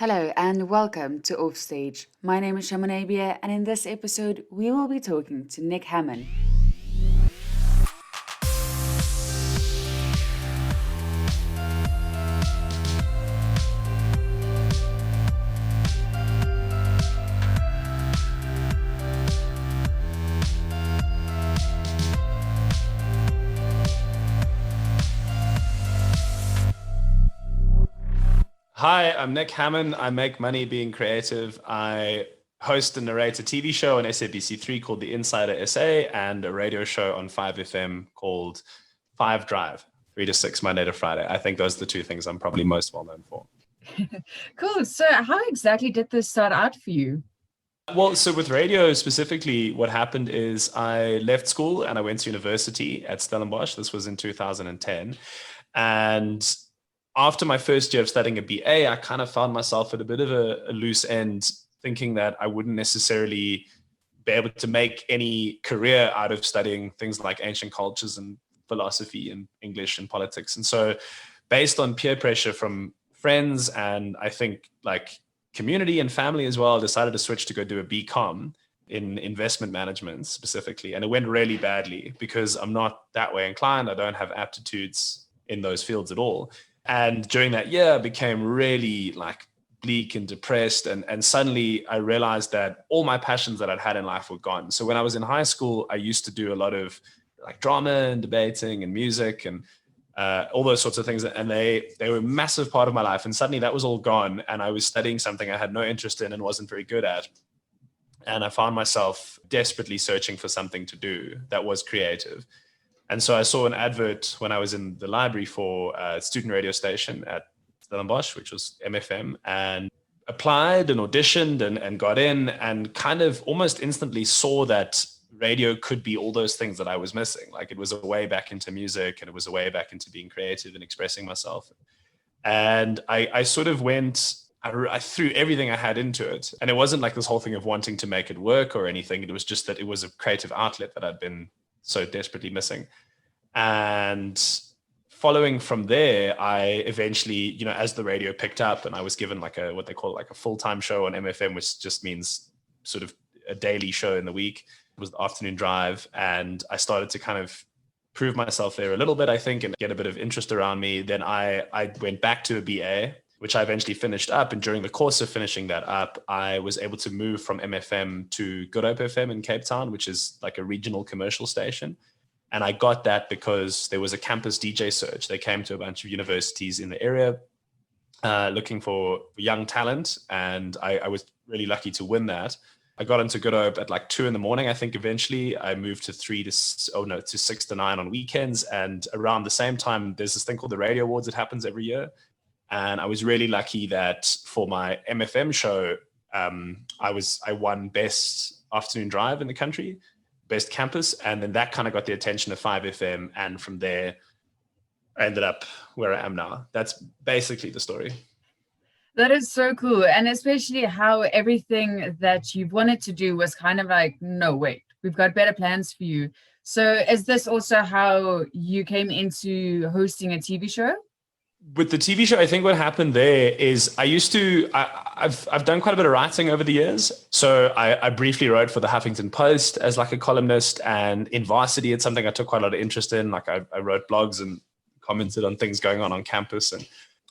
Hello and welcome to Offstage. My name is Hamman, and in this episode, we will be talking to Nick Hamman. Hi, I'm Nick Hamman. I make money being creative. I host and narrate a TV show on SABC3 called The Insider SA and a radio show on 5FM called 5 Drive, 3 to 6, Monday to Friday. I think those are the two things I'm probably most well known for. Cool. So how exactly did this start out for you? Well, so with radio specifically, what happened is I left school and I went to university at Stellenbosch. This was in 2010. And after my first year of studying a BA, I kind of found myself at a bit of a loose end, thinking that I wouldn't necessarily be able to make any career out of studying things like ancient cultures and philosophy and English and politics. And so based on peer pressure from friends and I think like community and family as well, I decided to switch to go do a BCom in investment management specifically. And it went really badly because I'm not that way inclined. I don't have aptitudes in those fields at all. And during that year, I became really like bleak and depressed. And suddenly I realized that all my passions that I'd had in life were gone. So when I was in high school, I used to do a lot of like drama and debating and music and all those sorts of things. And they were a massive part of my life. And suddenly that was all gone. And I was studying something I had no interest in and wasn't very good at. And I found myself desperately searching for something to do that was creative. And so I saw an advert when I was in the library for a student radio station at Stellenbosch, which was MFM, and applied and auditioned and got in and kind of almost instantly saw that radio could be all those things that I was missing. Like it was a way back into music and it was a way back into being creative and expressing myself. And I sort of I threw everything I had into it. And it wasn't like this whole thing of wanting to make it work or anything. It was just that it was a creative outlet that I'd been so desperately missing. And following from there, I eventually, as the radio picked up and I was given like what they call like a full-time show on MFM, which just means sort of a daily show in the week. It was the afternoon drive. And I started to kind of prove myself there a little bit, I think, and get a bit of interest around me. Then I went back to a BA, which I eventually finished up. And during the course of finishing that up, I was able to move from MFM to Good Hope FM in Cape Town, which is like a regional commercial station. And I got that because there was a campus DJ search. They came to a bunch of universities in the area looking for young talent. And I was really lucky to win that. I got into Good Hope at like 2 a.m, I think eventually. I moved to 6 to 9 on weekends. And around the same time, there's this thing called the Radio Awards that happens every year. And I was really lucky that for my MFM show, I won Best Afternoon Drive in the country, Best Campus. And then that kind of got the attention of 5FM. And from there, I ended up where I am now. That's basically the story. That is so cool. And especially how everything that you've wanted to do was kind of like, no, wait, we've got better plans for you. So is this also how you came into hosting a TV show? With the TV show, I think what happened there is I've done quite a bit of writing over the years. So I briefly wrote for the Huffington Post as like a columnist, and in varsity, it's something I took quite a lot of interest in. Like I wrote blogs and commented on things going on campus.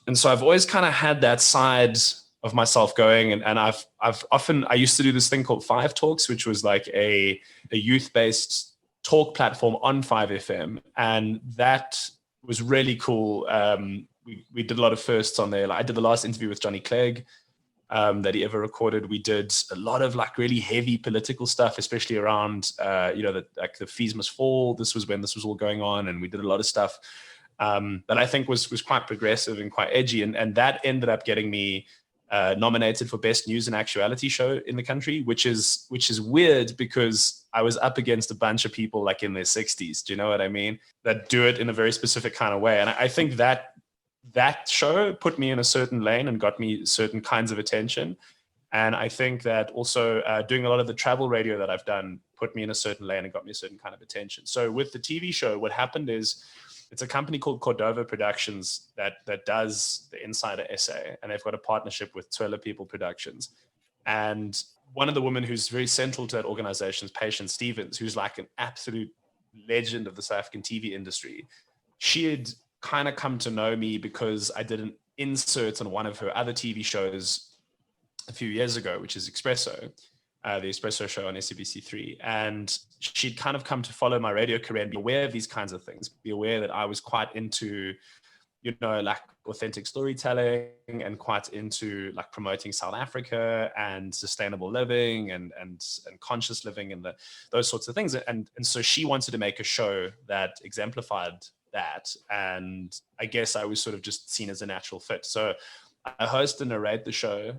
And so I've always kind of had that side of myself going. And I used to do this thing called 5 Talks, which was like a youth-based talk platform on 5FM. And that was really cool. We did a lot of firsts on there. Like I did the last interview with Johnny Clegg that he ever recorded. We did a lot of like really heavy political stuff, especially around, like the fees must fall. This was when this was all going on. And we did a lot of stuff that I think was quite progressive and quite edgy. And that ended up getting me nominated for Best News and Actuality Show in the country, which is weird because I was up against a bunch of people like in their 60s. Do you know what I mean? That do it in a very specific kind of way. And I think that show put me in a certain lane and got me certain kinds of attention. And I think that also doing a lot of the travel radio that I've done put me in a certain lane and got me a certain kind of attention. So with the TV show, what happened is It's a company called Cordova Productions that does the Insider essay, and they've got a partnership with Twirler People Productions. And one of the women who's very central to that organization is Patience Stevens, who's like an absolute legend of the South African TV industry. She had kind of come to know me because I did an insert on one of her other TV shows a few years ago, which is Espresso, the Espresso show on SABC3. And she'd kind of come to follow my radio career and be aware of these kinds of things, be aware that I was quite into, like authentic storytelling and quite into like promoting South Africa and sustainable living and conscious living and those sorts of things. And so she wanted to make a show that exemplified that. And I guess I was sort of just seen as a natural fit. So I host and narrate the show,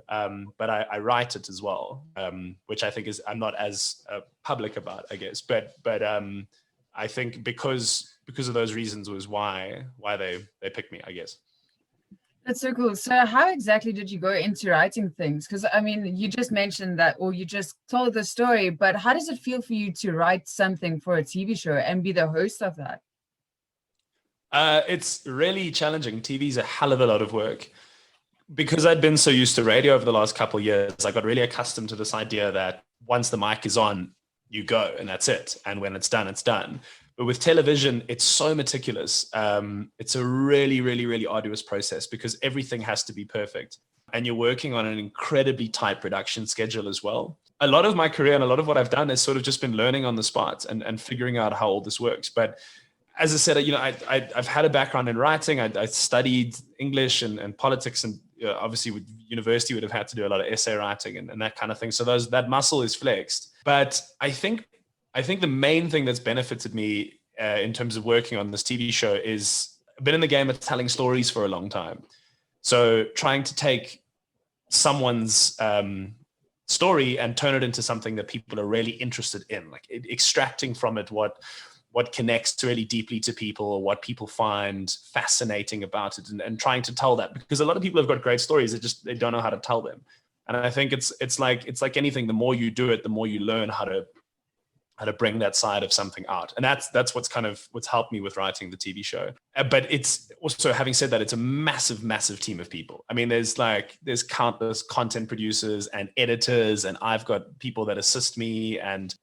but I write it as well, which I think I'm not as public about, I guess. But I think because of those reasons was why they picked me, I guess. That's so cool. So how exactly did you go into writing things? Because I mean, you just mentioned that, or you just told the story, but how does it feel for you to write something for a TV show and be the host of that? It's really challenging. TV is a hell of a lot of work. Because I'd been so used to radio over the last couple of years, I got really accustomed to this idea that once the mic is on, you go and that's it. And when it's done, it's done. But with television, it's so meticulous. It's a really, really, really arduous process because everything has to be perfect. And you're working on an incredibly tight production schedule as well. A lot of my career and a lot of what I've done has sort of just been learning on the spot and figuring out how all this works. But as I said, I've had a background in writing. I studied English and politics, and obviously with university would have had to do a lot of essay writing and that kind of thing. So that muscle is flexed. But I think the main thing that's benefited me in terms of working on this TV show is I've been in the game of telling stories for a long time. So trying to take someone's story and turn it into something that people are really interested in, like extracting from it what connects really deeply to people or what people find fascinating about it and trying to tell that, because a lot of people have got great stories, they don't know how to tell them. And I think it's like anything, the more you do it, the more you learn how to bring that side of something out. And that's what's helped me with writing the TV show. But it's also, having said that, it's a massive, massive team of people. I mean, there's countless content producers and editors, and I've got people that assist me, and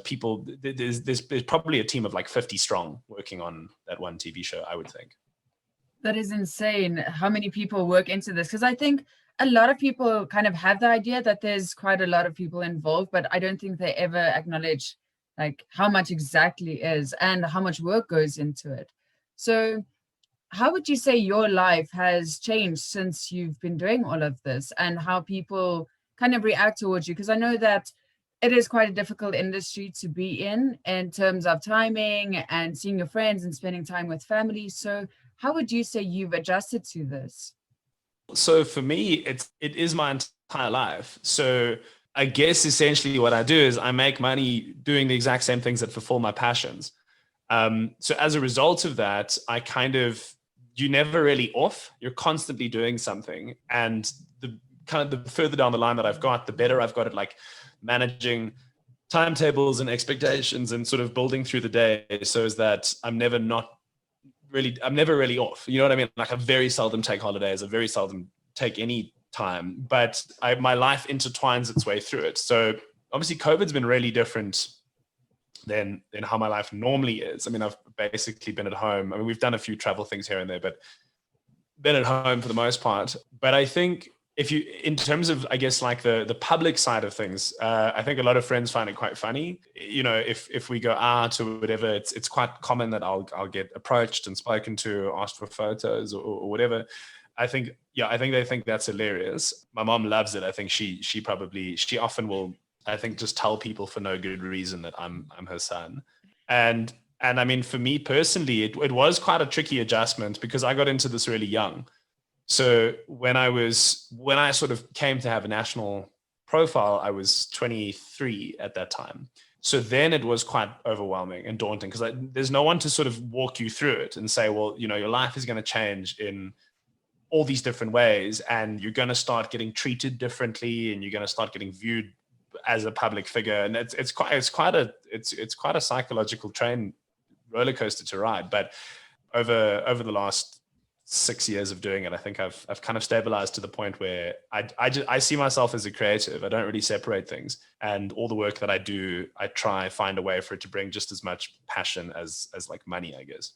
people. There's probably a team of like 50 strong working on that one TV show, I would think. That is insane how many people work into this, because I think a lot of people kind of have the idea that there's quite a lot of people involved, but I don't think they ever acknowledge like how much exactly is and how much work goes into it. So how would you say your life has changed since you've been doing all of this, and how people kind of react towards you? Because I know that it is quite a difficult industry to be in terms of timing and seeing your friends and spending time with family. So how would you say you've adjusted to this? So for me, it is my entire life. So I guess essentially what I do is I make money doing the exact same things that fulfill my passions. So as a result of that, you're never really off. You're constantly doing something. And the further down the line that I've got, the better I've got at like managing timetables and expectations and sort of building through the day, so is that I'm never really off. You know what I mean? Like, I very seldom take holidays. I very seldom take any time, but my life intertwines its way through it. So obviously COVID's been really different than how my life normally is. I mean, I've basically been at home. I mean, we've done a few travel things here and there, but been at home for the most part. But I think in terms of, I guess, like the public side of things, I think a lot of friends find it quite funny. If we go out or whatever, it's quite common that I'll get approached and spoken to, asked for photos or whatever. I think they think that's hilarious. My mom loves it. I think she often will, I think, just tell people for no good reason that I'm her son. And I mean, for me personally, it was quite a tricky adjustment because I got into this really young. So when I sort of came to have a national profile, I was 23 at that time. So then it was quite overwhelming and daunting because there's no one to sort of walk you through it and say, well, your life is going to change in all these different ways, and you're going to start getting treated differently, and you're going to start getting viewed as a public figure. And it's quite a psychological roller coaster to ride. But over the last 6 years of doing it, I think I've kind of stabilized to the point where I see myself as a creative. I don't really separate things, and all the work that I do, I try find a way for it to bring just as much passion as like money, I guess.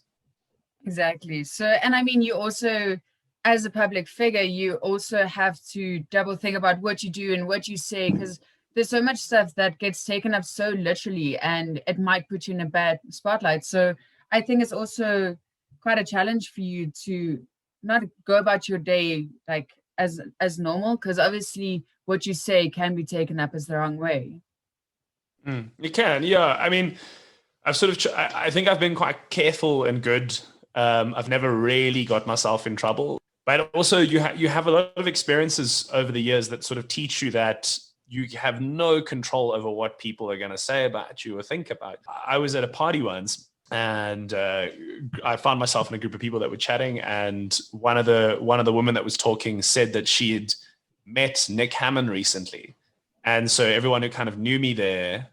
Exactly. So, and I mean, you also, as a public figure, you also have to double think about what you do and what you say, because there's so much stuff that gets taken up so literally, and it might put you in a bad spotlight. So I think it's also quite a challenge for you to not go about your day like as normal, because obviously what you say can be taken up as the wrong way. You can, yeah. I mean, I've sort of, I think I've been quite careful and good. I've never really got myself in trouble, but also you have a lot of experiences over the years that sort of teach you that you have no control over what people are going to say about you or think about you. I was at a party once, and I found myself in a group of people that were chatting, and one of the women that was talking said that she had met Nick Hamman recently, and so everyone who kind of knew me there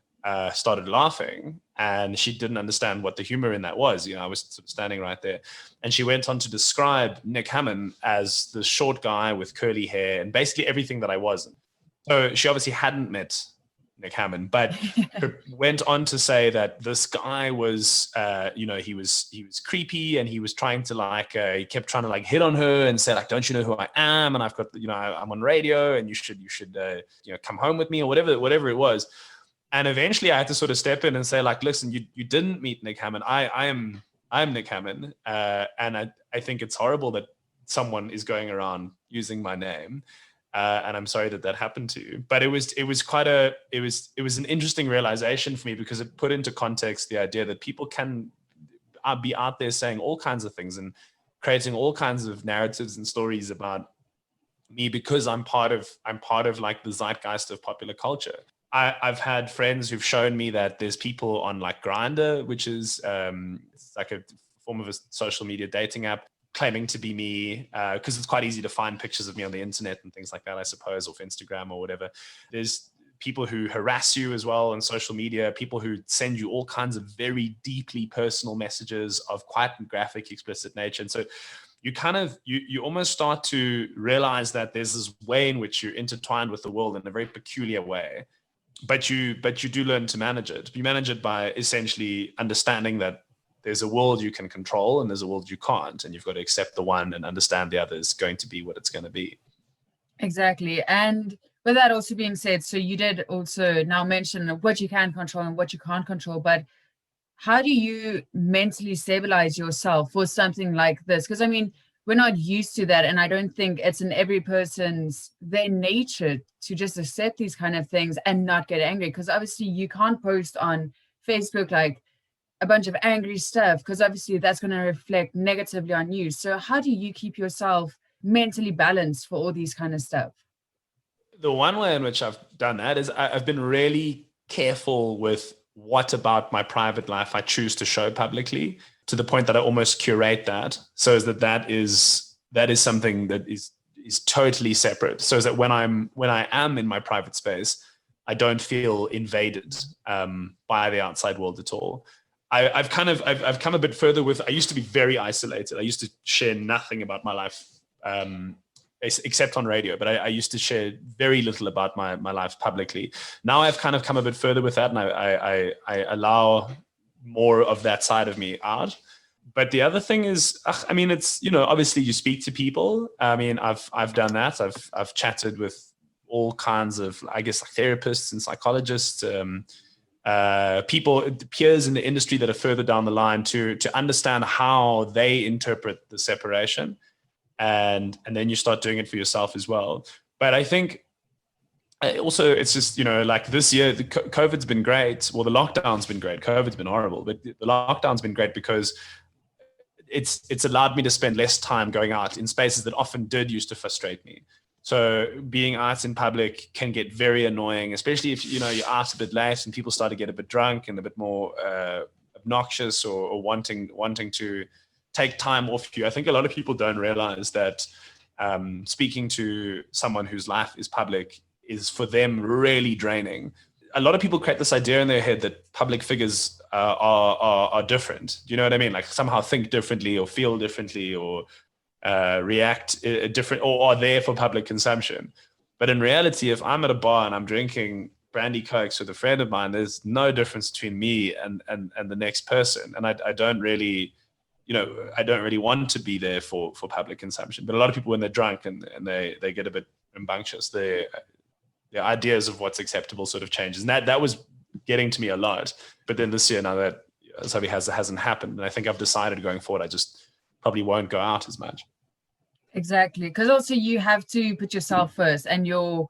started laughing, and she didn't understand what the humor in that was. I was sort of standing right there, and she went on to describe Nick Hamman as the short guy with curly hair and basically everything that I wasn't. So she obviously hadn't met Nick Hamman, but went on to say that this guy was, he was creepy, and he was trying to he kept trying to hit on her and say don't you know who I am? And I've got, I'm on radio, and you should come home with me, or whatever it was. And eventually I had to sort of step in and say listen, you didn't meet Nick Hamman. I'm Nick Hamman. And I think it's horrible that someone is going around using my name. And I'm sorry that happened to you. But it was an interesting realization for me, because it put into context the idea that people can be out there saying all kinds of things and creating all kinds of narratives and stories about me because I'm part of the zeitgeist of popular culture. I've had friends who've shown me that there's people on Grindr, which is it's like a form of a social media dating app, claiming to be me, because it's quite easy to find pictures of me on the internet and things like that, I suppose, off Instagram or whatever. There's people who harass you as well on social media, people who send you all kinds of very deeply personal messages of quite graphic, explicit nature. And so you kind of, you almost start to realize that there's this way in which you're intertwined with the world in a very peculiar way. But you do learn to manage it. You manage it by essentially understanding that there's a world you can control and there's a world you can't, and you've got to accept the one and understand the other is going to be what it's going to be. Exactly. And with that also being said, so you did also now mention what you can control and what you can't control, but how do you mentally stabilize yourself for something like this? Because I mean, we're not used to that, and I don't think it's in every person's their nature to just accept these kind of things and not get angry, because obviously you can't post on Facebook a bunch of angry stuff, because obviously that's going to reflect negatively on you. So how do you keep yourself mentally balanced for all these kind of stuff? The one way in which I've done that is I've been really careful with what about my private life I choose to show publicly, to the point that I almost curate that, so that is something that is totally separate, so that when I am in my private space, I don't feel invaded by the outside world at all. I've come a bit further with. I used to be very isolated. I used to share nothing about my life except on radio, but I used to share very little about my life publicly. Now I've kind of come a bit further with that, and I allow more of that side of me out. But the other thing is, I mean, it's, obviously you speak to people. I mean, I've done that. I've chatted with all kinds of, I guess, therapists and psychologists, people, peers in the industry that are further down the line to understand how they interpret the separation. And then you start doing it for yourself as well. But I think also it's just, this year, the COVID's been great. Well, the lockdown's been great. COVID's been horrible, but the lockdown's been great because it's allowed me to spend less time going out in spaces that often used to frustrate me. So being out in public can get very annoying, especially if, you're out a bit late and people start to get a bit drunk and a bit more obnoxious or wanting to take time off you. I think a lot of people don't realize that speaking to someone whose life is public is for them really draining. a lot of people create this idea in their head that public figures are different. Do you know what I mean? Like somehow think differently or feel differently or react different or are there for public consumption. But in reality, if I'm at a bar and I'm drinking brandy cokes with a friend of mine, there's no difference between me and the next person. And I don't really, I don't really want to be there for public consumption. But a lot of people, when they're drunk and they get a bit rambunctious, their ideas of what's acceptable sort of changes. And that was getting to me a lot. But then this year, now that something hasn't happened, and I think I've decided going forward, I just probably won't go out as much. Exactly, because also you have to put yourself first and your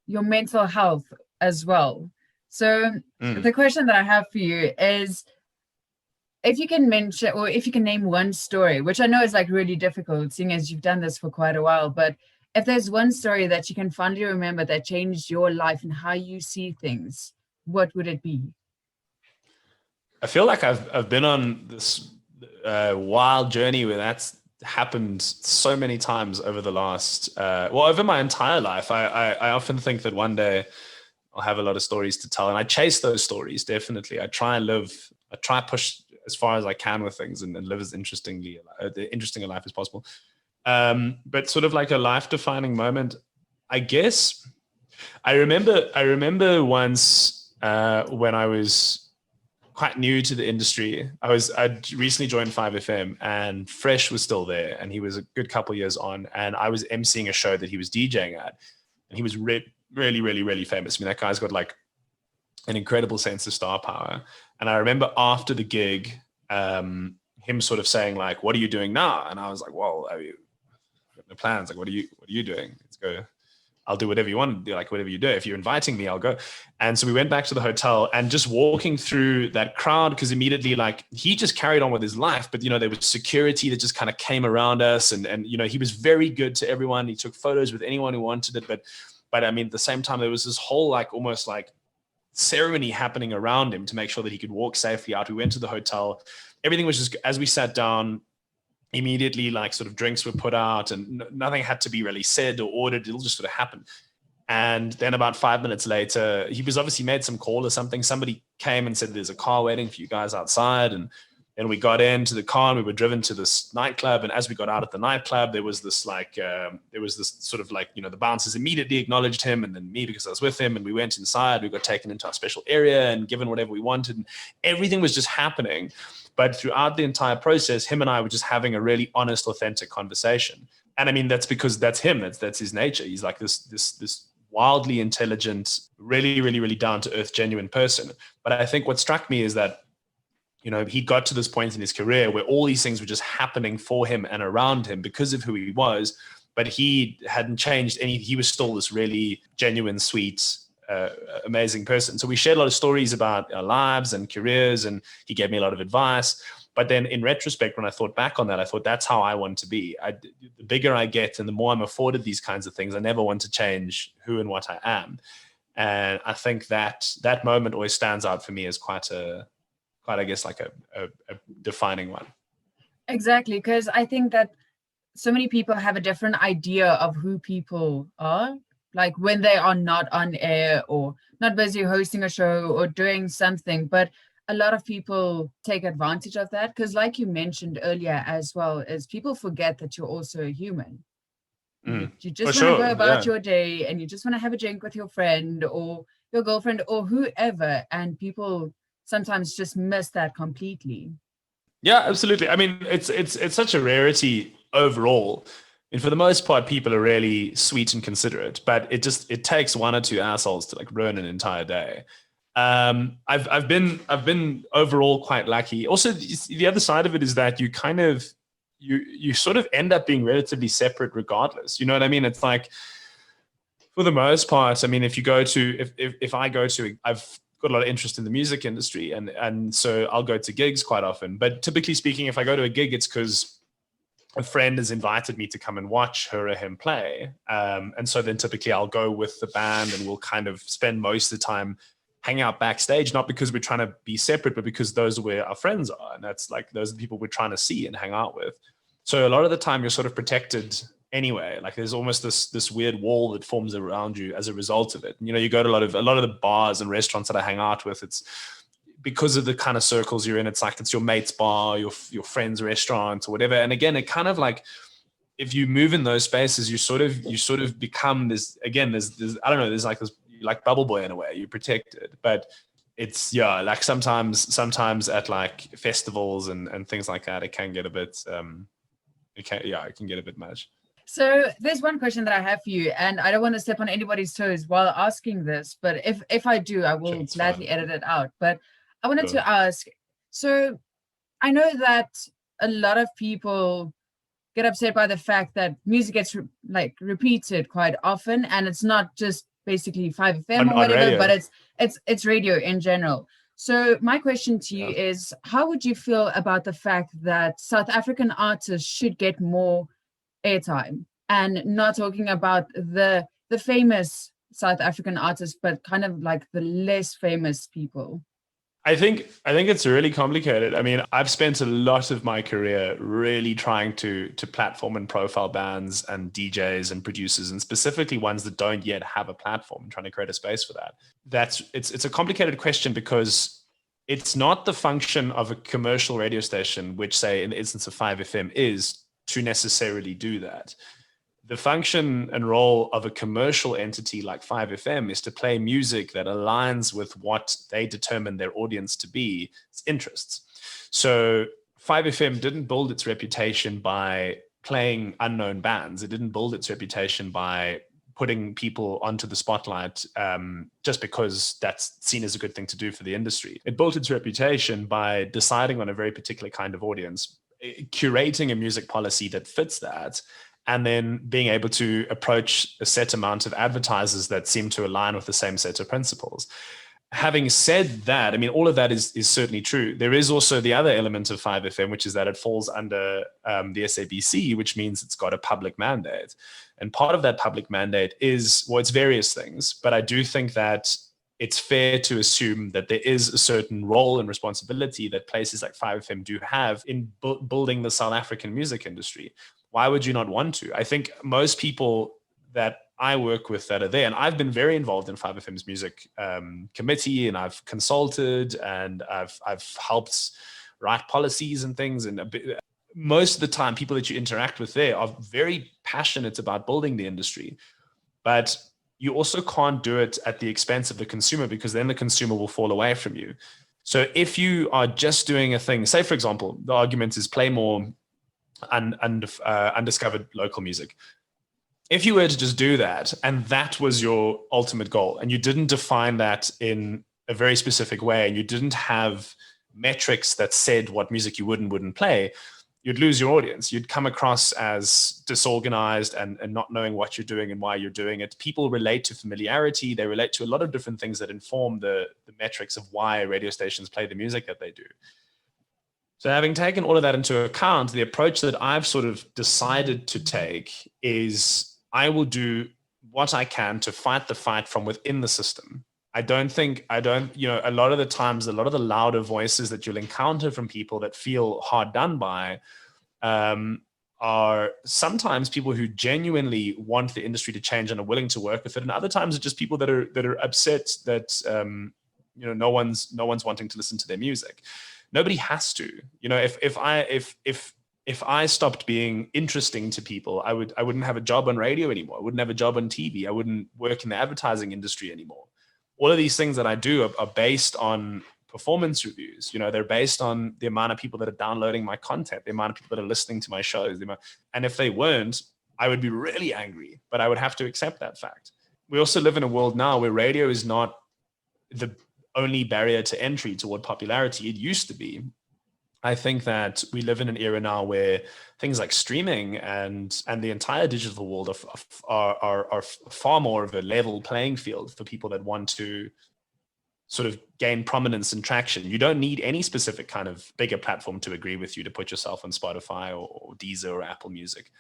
mental health as well. So the question that I have for you is, if you can mention, or if you can name one story, which I know is like really difficult seeing as you've done this for quite a while, but if there's one story that you can fondly remember that changed your life and how you see things, what would it be? I feel like I've been on this wild journey where that's happened so many times over the last, over my entire life. I often think that one day I'll have a lot of stories to tell, and I chase those stories. Definitely. I try push as far as I can with things and live as interesting a life as possible. But sort of like a life defining moment, I guess I remember once when I was quite new to the industry. I'd recently joined 5FM and Fresh was still there, and he was a good couple of years on, and I was emceeing a show that he was DJing at, and he was really, really, really famous. I mean, that guy's got like an incredible sense of star power. And I remember after the gig, him sort of saying like, "What are you doing now?" And I was like, "Well, I've got no plans. Like, what are you doing? Let's go. I'll do whatever you want to do, like whatever you do. If you're inviting me, I'll go." And so we went back to the hotel, and just walking through that crowd, because immediately like he just carried on with his life, but there was security that just kind of came around us, and he was very good to everyone. He took photos with anyone who wanted it, but I mean at the same time there was this whole like almost like ceremony happening around him to make sure that he could walk safely out. We went to the hotel. Everything was just, as we sat down, immediately like sort of drinks were put out and nothing had to be really said or ordered. It'll just sort of happen. And then about 5 minutes later, he was obviously made some call or something. Somebody came and said, "There's a car waiting for you guys outside." And then we got into the car and we were driven to this nightclub. And as we got out at the nightclub, there was this sort of like, the bouncers immediately acknowledged him and then me because I was with him. And we went inside, we got taken into our special area and given whatever we wanted. And everything was just happening. But throughout the entire process, him and I were just having a really honest, authentic conversation. And I mean, that's because that's him. That's his nature. He's like this wildly intelligent, really, really, really down to earth, genuine person. But I think what struck me is that, he got to this point in his career where all these things were just happening for him and around him because of who he was. But he hadn't changed any. He was still this really genuine, sweet, amazing person. So we shared a lot of stories about our lives and careers, and he gave me a lot of advice. But then in retrospect, when I thought back on that, I thought that's how I want to be. The bigger I get and the more I'm afforded these kinds of things, I never want to change who and what I am. And I think that moment always stands out for me as quite I guess like a defining one. Exactly, because I think that so many people have a different idea of who people are, like when they are not on air or not busy hosting a show or doing something. But a lot of people take advantage of that because, like you mentioned earlier as well, is people forget that you're also a human. You just want to go about your day and you just want to have a drink with your friend or your girlfriend or whoever, and people sometimes just miss that completely. Yeah, absolutely. I mean, it's such a rarity overall. And for the most part, people are really sweet and considerate, but it takes one or two assholes to like ruin an entire day. I've been overall quite lucky. Also, the other side of it is that you kind of you sort of end up being relatively separate regardless. You know what I mean? It's like, for the most part, I mean, if I go to, I've got a lot of interest in the music industry, and so I'll go to gigs quite often. But typically speaking, if I go to a gig, it's because a friend has invited me to come and watch her or him play. And so then typically I'll go with the band and we'll kind of spend most of the time hanging out backstage, not because we're trying to be separate, but because those are where our friends are. And that's like, those are the people we're trying to see and hang out with. So a lot of the time you're sort of protected anyway. Like there's almost this weird wall that forms around you as a result of it. You know, you go to a lot of the bars and restaurants that I hang out with, it's because of the kind of circles you're in, it's like it's your mate's bar, your friend's restaurant or whatever. And again, it kind of like, if you move in those spaces, you sort of become this, again, there's I don't know, there's like this, like bubble boy in a way, you're protected. But it's, yeah, like sometimes at like festivals and things like that, it can get a bit it can get a bit much. So there's one question that I have for you, and I don't want to step on anybody's toes while asking this, but if I do, I will gladly edit it out. But I wanted to ask, so I know that a lot of people get upset by the fact that music gets repeated quite often, and it's not just basically 5FM or whatever, radio. But it's radio in general. So my question to you is, how would you feel about the fact that South African artists should get more airtime? And not talking about the famous South African artists, but kind of like the less famous people. I think it's really complicated. I mean, I've spent a lot of my career really trying to platform and profile bands and DJs and producers, and specifically ones that don't yet have a platform, trying to create a space for that. It's a complicated question, because it's not the function of a commercial radio station, which, say in the instance of 5FM, is to necessarily do that. The function and role of a commercial entity like 5FM is to play music that aligns with what they determine their audience to be, its interests. So 5FM didn't build its reputation by playing unknown bands. It didn't build its reputation by putting people onto the spotlight just because that's seen as a good thing to do for the industry. It built its reputation by deciding on a very particular kind of audience, curating a music policy that fits that, and then being able to approach a set amount of advertisers that seem to align with the same set of principles. Having said that, I mean, all of that is certainly true. There is also the other element of 5FM, which is that it falls under the SABC, which means it's got a public mandate. And part of that public mandate is, well, it's various things, but I do think that it's fair to assume that there is a certain role and responsibility that places like 5FM do have in building the South African music industry. Why would you not want to? I think most people that I work with that are there, and I've been very involved in 5FM's music committee, and I've consulted and I've helped write policies and things. And most of the time, people that you interact with there are very passionate about building the industry. But you also can't do it at the expense of the consumer, because then the consumer will fall away from you. So if you are just doing a thing, say, for example, the argument is play more undiscovered local music. If you were to just do that, and that was your ultimate goal, and you didn't define that in a very specific way, and you didn't have metrics that said what music you would and wouldn't play, you'd lose your audience. You'd come across as disorganized and not knowing what you're doing and why you're doing it. People relate to familiarity. They relate to a lot of different things that inform the metrics of why radio stations play the music that they do. So having taken all of that into account, the approach that I've sort of decided to take is I will do what I can to fight the fight from within the system. A lot of the times, a lot of the louder voices that you'll encounter from people that feel hard done by are sometimes people who genuinely want the industry to change and are willing to work with it. And other times it's just people that are upset that no one's wanting to listen to their music. Nobody has to. If I stopped being interesting to people, I wouldn't have a job on radio anymore. I wouldn't have a job on TV. I wouldn't work in the advertising industry anymore. All of these things that I do are based on performance reviews. They're based on the amount of people that are downloading my content, the amount of people that are listening to my shows. And if they weren't, I would be really angry, but I would have to accept that fact. We also live in a world now where radio is not the only barrier to entry toward popularity. It used to be. I think that we live in an era now where things like streaming and the entire digital world are far more of a level playing field for people that want to sort of gain prominence and traction. You don't need any specific kind of bigger platform to agree with you to put yourself on Spotify or Deezer or Apple Music.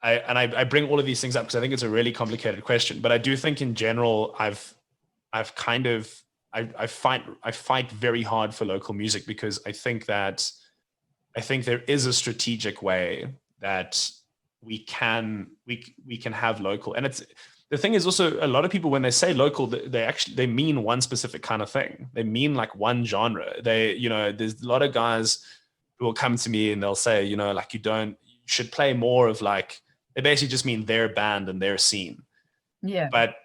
I bring all of these things up because I think it's a really complicated question, but I do think in general, I fight very hard for local music, because I think there is a strategic way that we can have local. And it's, the thing is also, a lot of people, when they say local, they mean one specific kind of thing. They mean like one genre. There's a lot of guys who will come to me and they'll say, like, you should play more of like, they basically just mean their band and their scene. Yeah. But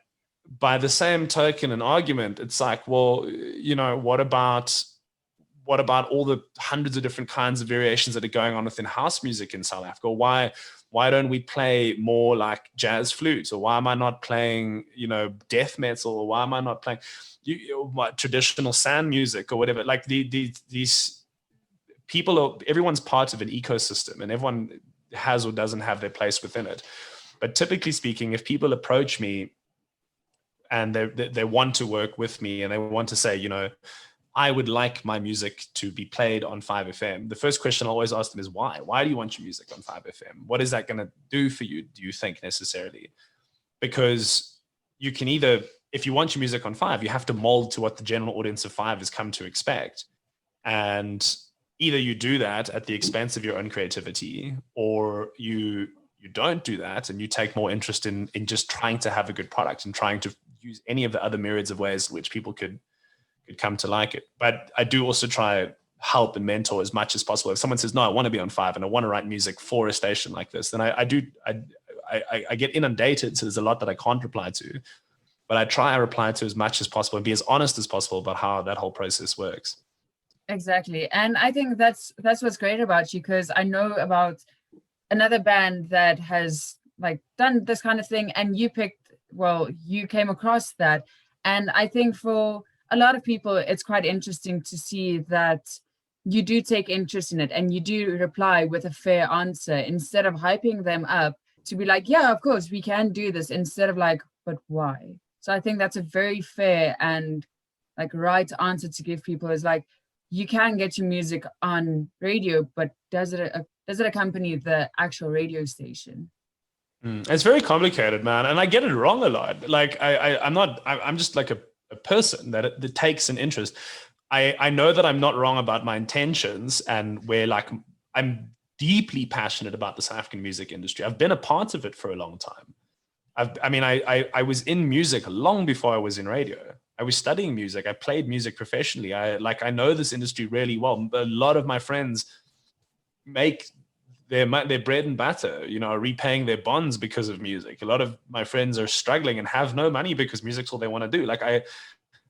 by the same token and argument, it's like, well, what about all the hundreds of different kinds of variations that are going on within house music in South Africa? Why don't we play more like jazz flutes? Or why am I not playing, death metal? Or why am I not playing traditional sound music or whatever? Like these people everyone's part of an ecosystem, and everyone has or doesn't have their place within it. But typically speaking, if people approach me and they want to work with me and they want to say, I would like my music to be played on 5FM. The first question I always ask them is why? Why do you want your music on 5FM? What is that going to do for you, do you think, necessarily? Because you can either, if you want your music on 5, you have to mold to what the general audience of 5 has come to expect. And either you do that at the expense of your own creativity, or you don't do that and you take more interest in just trying to have a good product and trying to use any of the other myriads of ways in which people could come to like it. But I do also try help and mentor as much as possible. If someone says, no, I want to be on 5 and I want to write music for a station like this, then I get inundated. So there's a lot that I can't reply to, but I try to reply to as much as possible and be as honest as possible about how that whole process works. Exactly. And I think that's what's great about you, because I know about another band that has like done this kind of thing, and you came across that. And I think for a lot of people, it's quite interesting to see that you do take interest in it and you do reply with a fair answer, instead of hyping them up to be like, yeah, of course we can do this, instead of like, but why? So I think that's a very fair and like right answer to give people, is like, you can get your music on radio, but does it accompany the actual radio station? It's very complicated, man. And I get it wrong a lot. Like I'm just like a person that takes an interest. I know that I'm not wrong about my intentions, and where like I'm deeply passionate about the South African music industry. I've been a part of it for a long time. I was in music long before I was in radio. I was studying music. I played music professionally. I know this industry really well. A lot of my friends make their bread and butter, repaying their bonds because of music. A lot of my friends are struggling and have no money because music's all they want to do. Like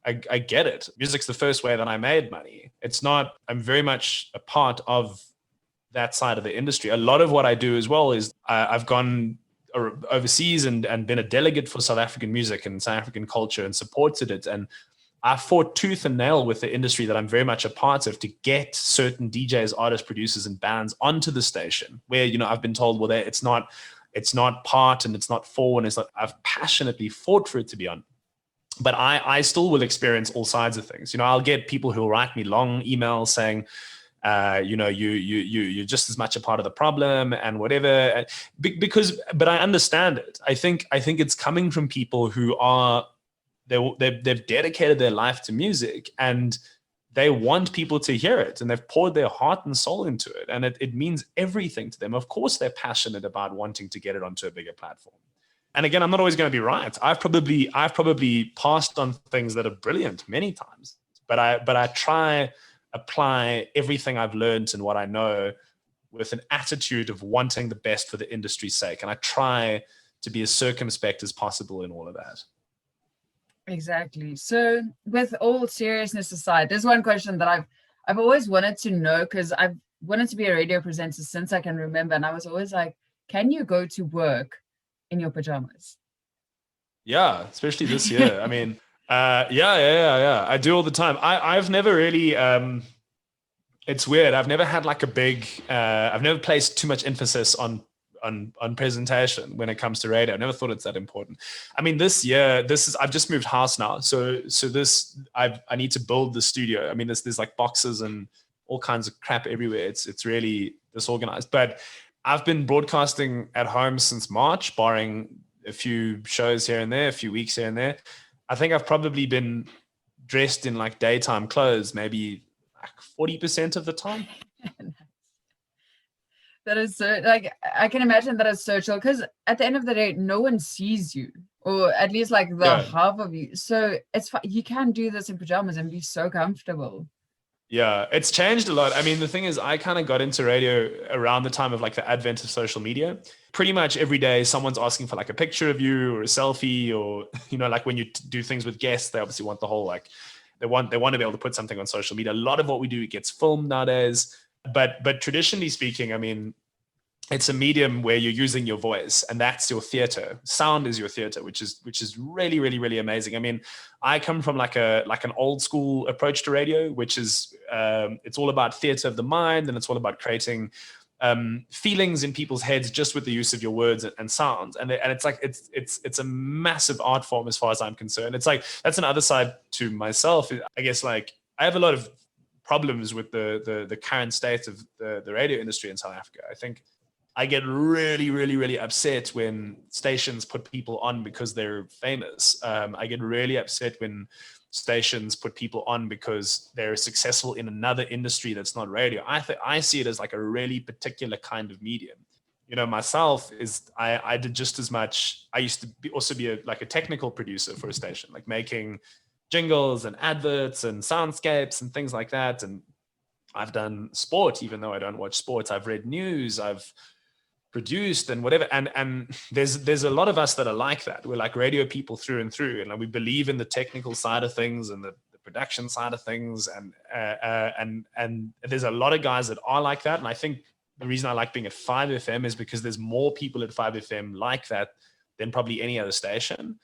I get it. Music's the first way that I made money. It's not, I'm very much a part of that side of the industry. A lot of what I do as well is I've gone overseas and been a delegate for South African music and South African culture and supported it. And I fought tooth and nail with the industry that I'm very much a part of to get certain DJs, artists, producers, and bands onto the station where, I've been told, well, it's not part and it's not for, and it's not, I've passionately fought for it to be on. But I still will experience all sides of things. I'll get people who will write me long emails saying, you're just as much a part of the problem and whatever, but I understand it. I think it's coming from people who are, they've dedicated their life to music and they want people to hear it, and they've poured their heart and soul into it, and it means everything to them. Of course, they're passionate about wanting to get it onto a bigger platform. And again, I'm not always going to be right. I've probably passed on things that are brilliant many times, but I try apply everything I've learned and what I know with an attitude of wanting the best for the industry's sake, and I try to be as circumspect as possible in all of that. Exactly. So with all seriousness aside, there's one question that I've always wanted to know, because I've wanted to be a radio presenter since I can remember, and I was always like, can you go to work in your pajamas? Yeah, especially this year. I mean, yeah. I do all the time. I've never really, it's weird. I've never had like a big, I've never placed too much emphasis on presentation when it comes to radio. I never thought it's that important. I mean, this year, I've just moved house now. So I need to build the studio. I mean, there's like boxes and all kinds of crap everywhere. It's really disorganized, but I've been broadcasting at home since March, barring a few shows here and there, a few weeks here and there. I think I've probably been dressed in like daytime clothes, maybe like 40% of the time. That is so, like, I can imagine that is so chill because at the end of the day, no one sees you, or at least like the Yeah. half of you. So it's you can do this in pajamas and be so comfortable. Yeah, it's changed a lot. I mean, the thing is, I kind of got into radio around the time of like the advent of social media. Pretty much every day, someone's asking for like a picture of you or a selfie, or, you know, like when you do things with guests, they obviously want the whole, like, they want to be able to put something on social media. A lot of what we do gets filmed nowadays. But traditionally speaking, I mean, it's a medium where you're using your voice, and that's your theater. Sound is your theater, which is really, really, really amazing. I mean, I come from like an old school approach to radio, which is it's all about theater of the mind, and it's all about creating feelings in people's heads just with the use of your words and sounds. And it's like it's a massive art form as far as I'm concerned. It's like, that's another side to myself, I guess. Like, I have a lot of problems with the current state of the radio industry in South Africa. I think I get really, really, really upset when stations put people on because they're famous. I get really upset when stations put people on because they're successful in another industry that's not radio. I see it as like a really particular kind of medium. You know, myself is I did just as much. I used to also be like a technical producer for a station, like making jingles and adverts and soundscapes and things like that. And I've done sport, even though I don't watch sports. I've read news. I've produced and whatever, and there's a lot of us that are like that. We're like radio people through and through, and like we believe in the technical side of things and the production side of things, and there's a lot of guys that are like that. And I think the reason I like being at 5FM is because there's more people at 5FM like that than probably any other station.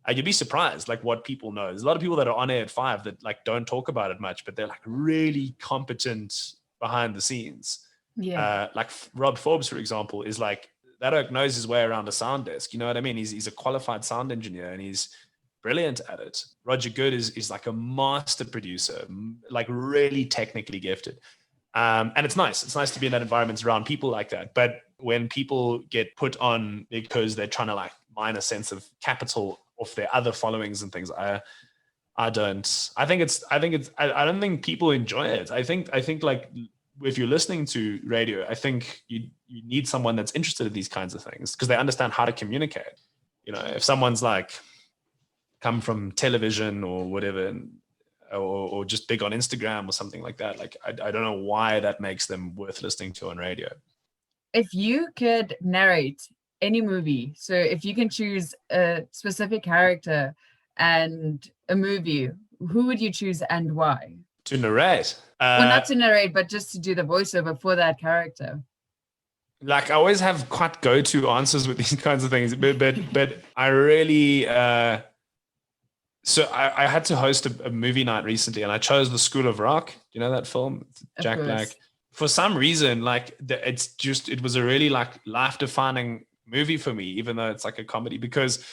You'd be surprised like what people know. There's a lot of people that are on air at 5 that like don't talk about it much, but they're like really competent behind the scenes. Yeah. Like Rob Forbes, for example, is like, that oak knows his way around a sound desk. You know what I mean? He's a qualified sound engineer and he's brilliant at it. Roger Good is like a master producer, like really technically gifted. And it's nice. It's nice to be in that environment around people like that. But when people get put on because they're trying to like mine a sense of capital off their other followings and things, I don't. I don't think people enjoy it. I think like, if you're listening to radio, I think you need someone that's interested in these kinds of things because they understand how to communicate. You know, if someone's like come from television or whatever, or just big on Instagram or something like that, like I don't know why that makes them worth listening to on radio. If you could narrate any movie, so if you can choose a specific character and a movie, who would you choose and why? To narrate? Well, not to narrate, but just to do the voiceover for that character. Like, I always have quite go-to answers with these kinds of things, but I really so I had to host a movie night recently, and I chose The School of Rock. You know that film, Jack Black? For some reason, like it was a really like life-defining movie for me, even though it's like a comedy, because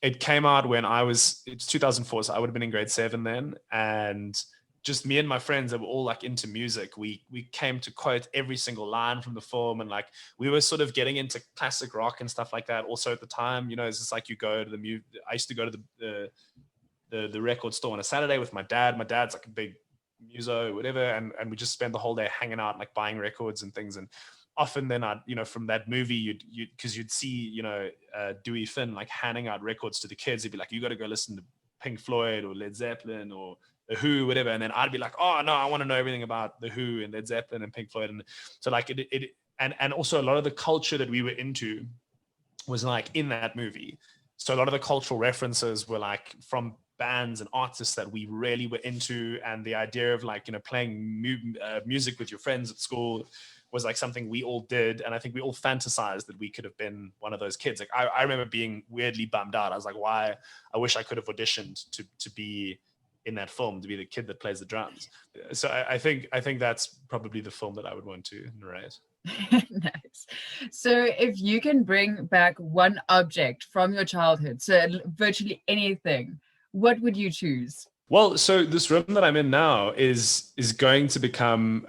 it came out when it's 2004, so I would have been in grade 7 then, and just me and my friends that were all like into music, we came to quote every single line from the film, and like we were sort of getting into classic rock and stuff like that. Also at the time, you know, it's just like you go to I used to go to the record store on a Saturday with my dad. My dad's like a big muso, whatever, and we just spend the whole day hanging out, like buying records and things. And often then I'd, you know, from that movie, you'd see, you know, Dewey Finn like handing out records to the kids. He'd be like, you got to go listen to Pink Floyd or Led Zeppelin or The Who, whatever. And then I'd be like, oh no, I want to know everything about The Who and Led Zeppelin and Pink Floyd. And so like and also a lot of the culture that we were into was like in that movie. So a lot of the cultural references were like from bands and artists that we really were into. And the idea of like, you know, playing music with your friends at school was like something we all did. And I think we all fantasized that we could have been one of those kids. Like I remember being weirdly bummed out. I was like, why? I wish I could have auditioned to be in that film, to be the kid that plays the drums. So I think that's probably the film that I would want to narrate. Nice. So if you can bring back one object from your childhood, so virtually anything, what would you choose? Well, so this room that I'm in now is going to become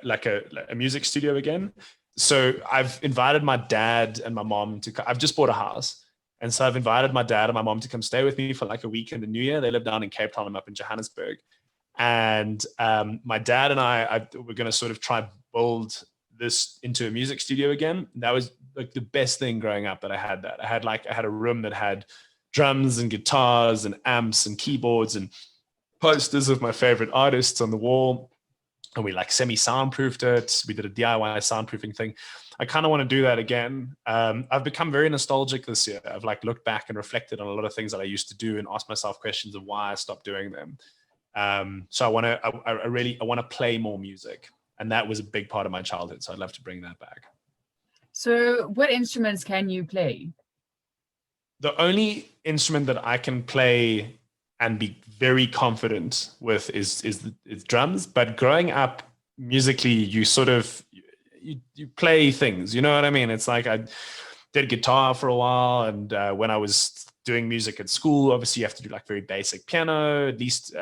like a music studio again. So I've invited my dad and my mom I've just bought a house. And so I've invited my dad and my mom to come stay with me for like a week in the new year. They live down in Cape Town. I'm up in Johannesburg. And my dad and I we're going to sort of try build this into a music studio again. That was like the best thing growing up, that I had that. I had a room that had drums and guitars and amps and keyboards and posters of my favorite artists on the wall. And we like semi-soundproofed it. We did a DIY soundproofing thing. I kind of want to do that again. I've become very nostalgic this year. I've like looked back and reflected on a lot of things that I used to do and asked myself questions of why I stopped doing them. So I want to play more music, and that was a big part of my childhood. So I'd love to bring that back. So what instruments can you play? The only instrument that I can play and be very confident with is drums. But growing up musically, you sort of you play things. You know what I mean? It's like I did guitar for a while, and when I was doing music at school, obviously you have to do like very basic piano, at least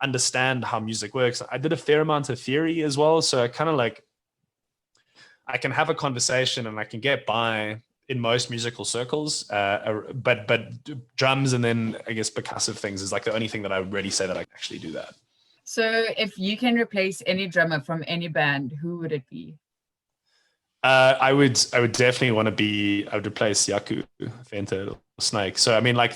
understand how music works. I did a fair amount of theory as well, so I kind of like I can have a conversation and I can get by in most musical circles, but drums and then I guess percussive things is like the only thing that I would really say that I can actually do that. So if you can replace any drummer from any band, who would it be? I would definitely want to be. I would replace Yaku, Fenta, or Snake. So I mean, like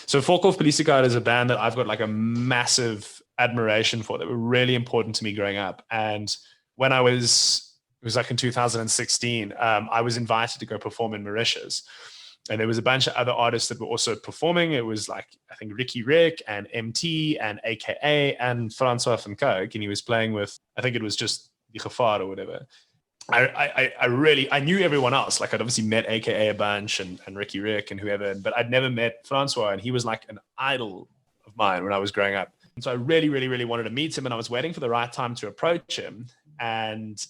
so Folkhoff Politica is a band that I've got like a massive admiration for. That were really important to me growing up. And when it was like in 2016, I was invited to go perform in Mauritius, and there was a bunch of other artists that were also performing. It was like I think Ricky Rick and MT and AKA and Francois van Cooke, and he was playing with I think it was just Die Gevaar or whatever. I knew everyone else. Like I'd obviously met AKA a bunch and Ricky Rick and whoever, but I'd never met Francois, and he was like an idol of mine when I was growing up. And so I really, really, really wanted to meet him, and I was waiting for the right time to approach him. And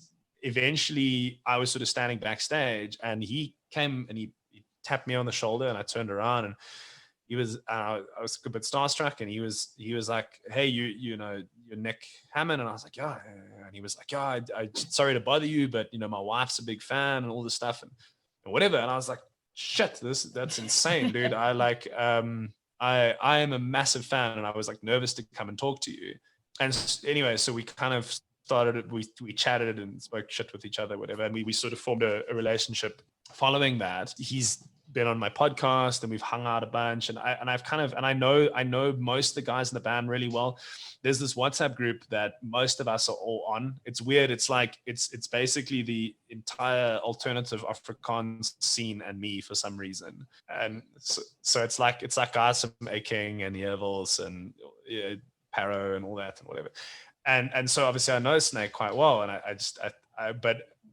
eventually I was sort of standing backstage, and he came and he tapped me on the shoulder, and I turned around, and he was I was a bit starstruck, and he was like, hey, you know, you're Nick Hamman. And I was like, yeah. And he was like, yeah, I sorry to bother you, but you know, my wife's a big fan and all this stuff and whatever. And I was like, shit, that's insane, dude. I like I am a massive fan, and I was like nervous to come and talk to you. And anyway, so we kind of started, we chatted and spoke shit with each other, whatever, and we sort of formed a relationship. Following that, he's been on my podcast, and we've hung out a bunch, and I know most of the guys in the band really well. There's this WhatsApp group that most of us are all on. It's weird. It's like it's basically the entire alternative Afrikaans scene and me for some reason. And so it's like guys from A King and Yevils and Paro and all that and whatever. And so obviously I know Snake quite well, and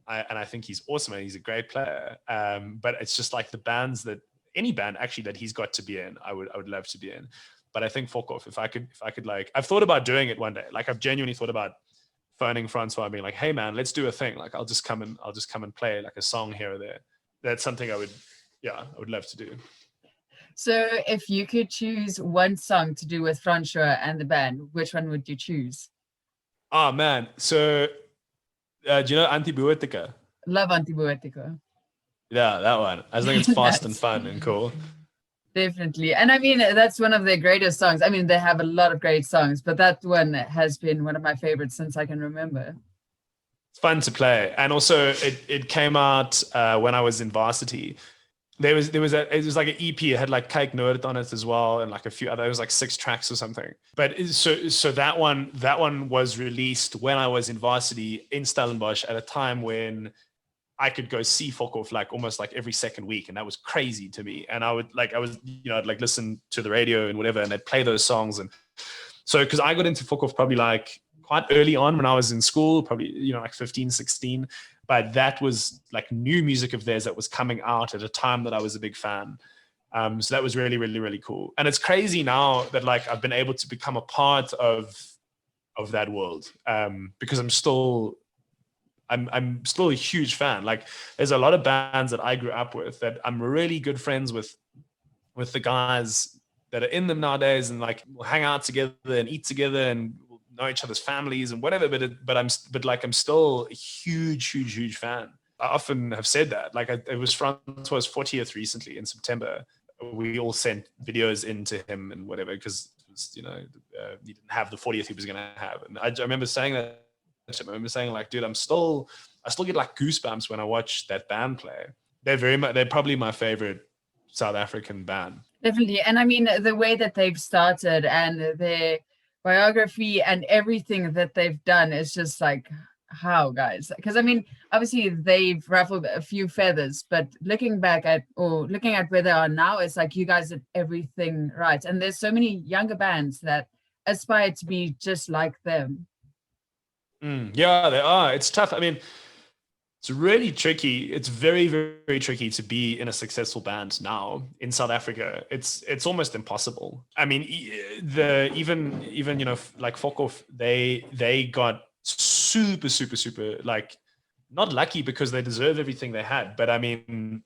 I think he's awesome and he's a great player. But it's just like the bands that any band actually that he's got to be in, I would love to be in. But I think Folkhoff, if I could like, I've thought about doing it one day. Like I've genuinely thought about phoning Francois and being like, hey man, let's do a thing. Like I'll just come and play like a song here or there. That's something I would love to do. So if you could choose one song to do with Francois and the band, which one would you choose? Oh man. So do you know Antibiotica? Love Antibiotica. Yeah, that one. I think it's fast and fun and cool. Definitely. And I mean, that's one of their greatest songs. I mean, they have a lot of great songs, but that one has been one of my favorites since I can remember. It's fun to play. And also it came out when I was in varsity. It was like an EP. It had like Kyk Noord on it as well, and like a few other. It was like 6 tracks or something. But so that one was released when I was in varsity in Stellenbosch at a time when I could go see Folkhoff like almost like every second week, and that was crazy to me. And I'd like listen to the radio and whatever, and they'd play those songs. And so because I got into Folkhoff probably like quite early on when I was in school, probably like 15, 16. But that was like new music of theirs that was coming out at a time that I was a big fan. So that was really, really, really cool. And it's crazy now that like I've been able to become a part of that world because I'm still a huge fan. Like there's a lot of bands that I grew up with that I'm really good friends with the guys that are in them nowadays, and like we'll hang out together and eat together and we'll know each other's families and whatever. But I'm still a huge fan. I often have said that. Like it was Francois' 40th recently in September. We all sent videos in to him and whatever because he didn't have the 40th he was going to have. And I remember saying that to him. I remember saying like, dude, I still get like goosebumps when I watch that band play. They're probably my favorite South African band. Definitely. And I mean, the way that they've started and their biography and everything that they've done is just like, how, guys? Because I mean, obviously they've ruffled a few feathers, but looking back at where they are now, it's like you guys did everything right. And there's so many younger bands that aspire to be just like them. Yeah, they are. It's tough. I mean, it's really tricky. It's very, very, very tricky to be in a successful band now in South Africa. It's almost impossible. I mean, even like Fokhoff, they got super, super, super like not lucky because they deserve everything they had, but I mean,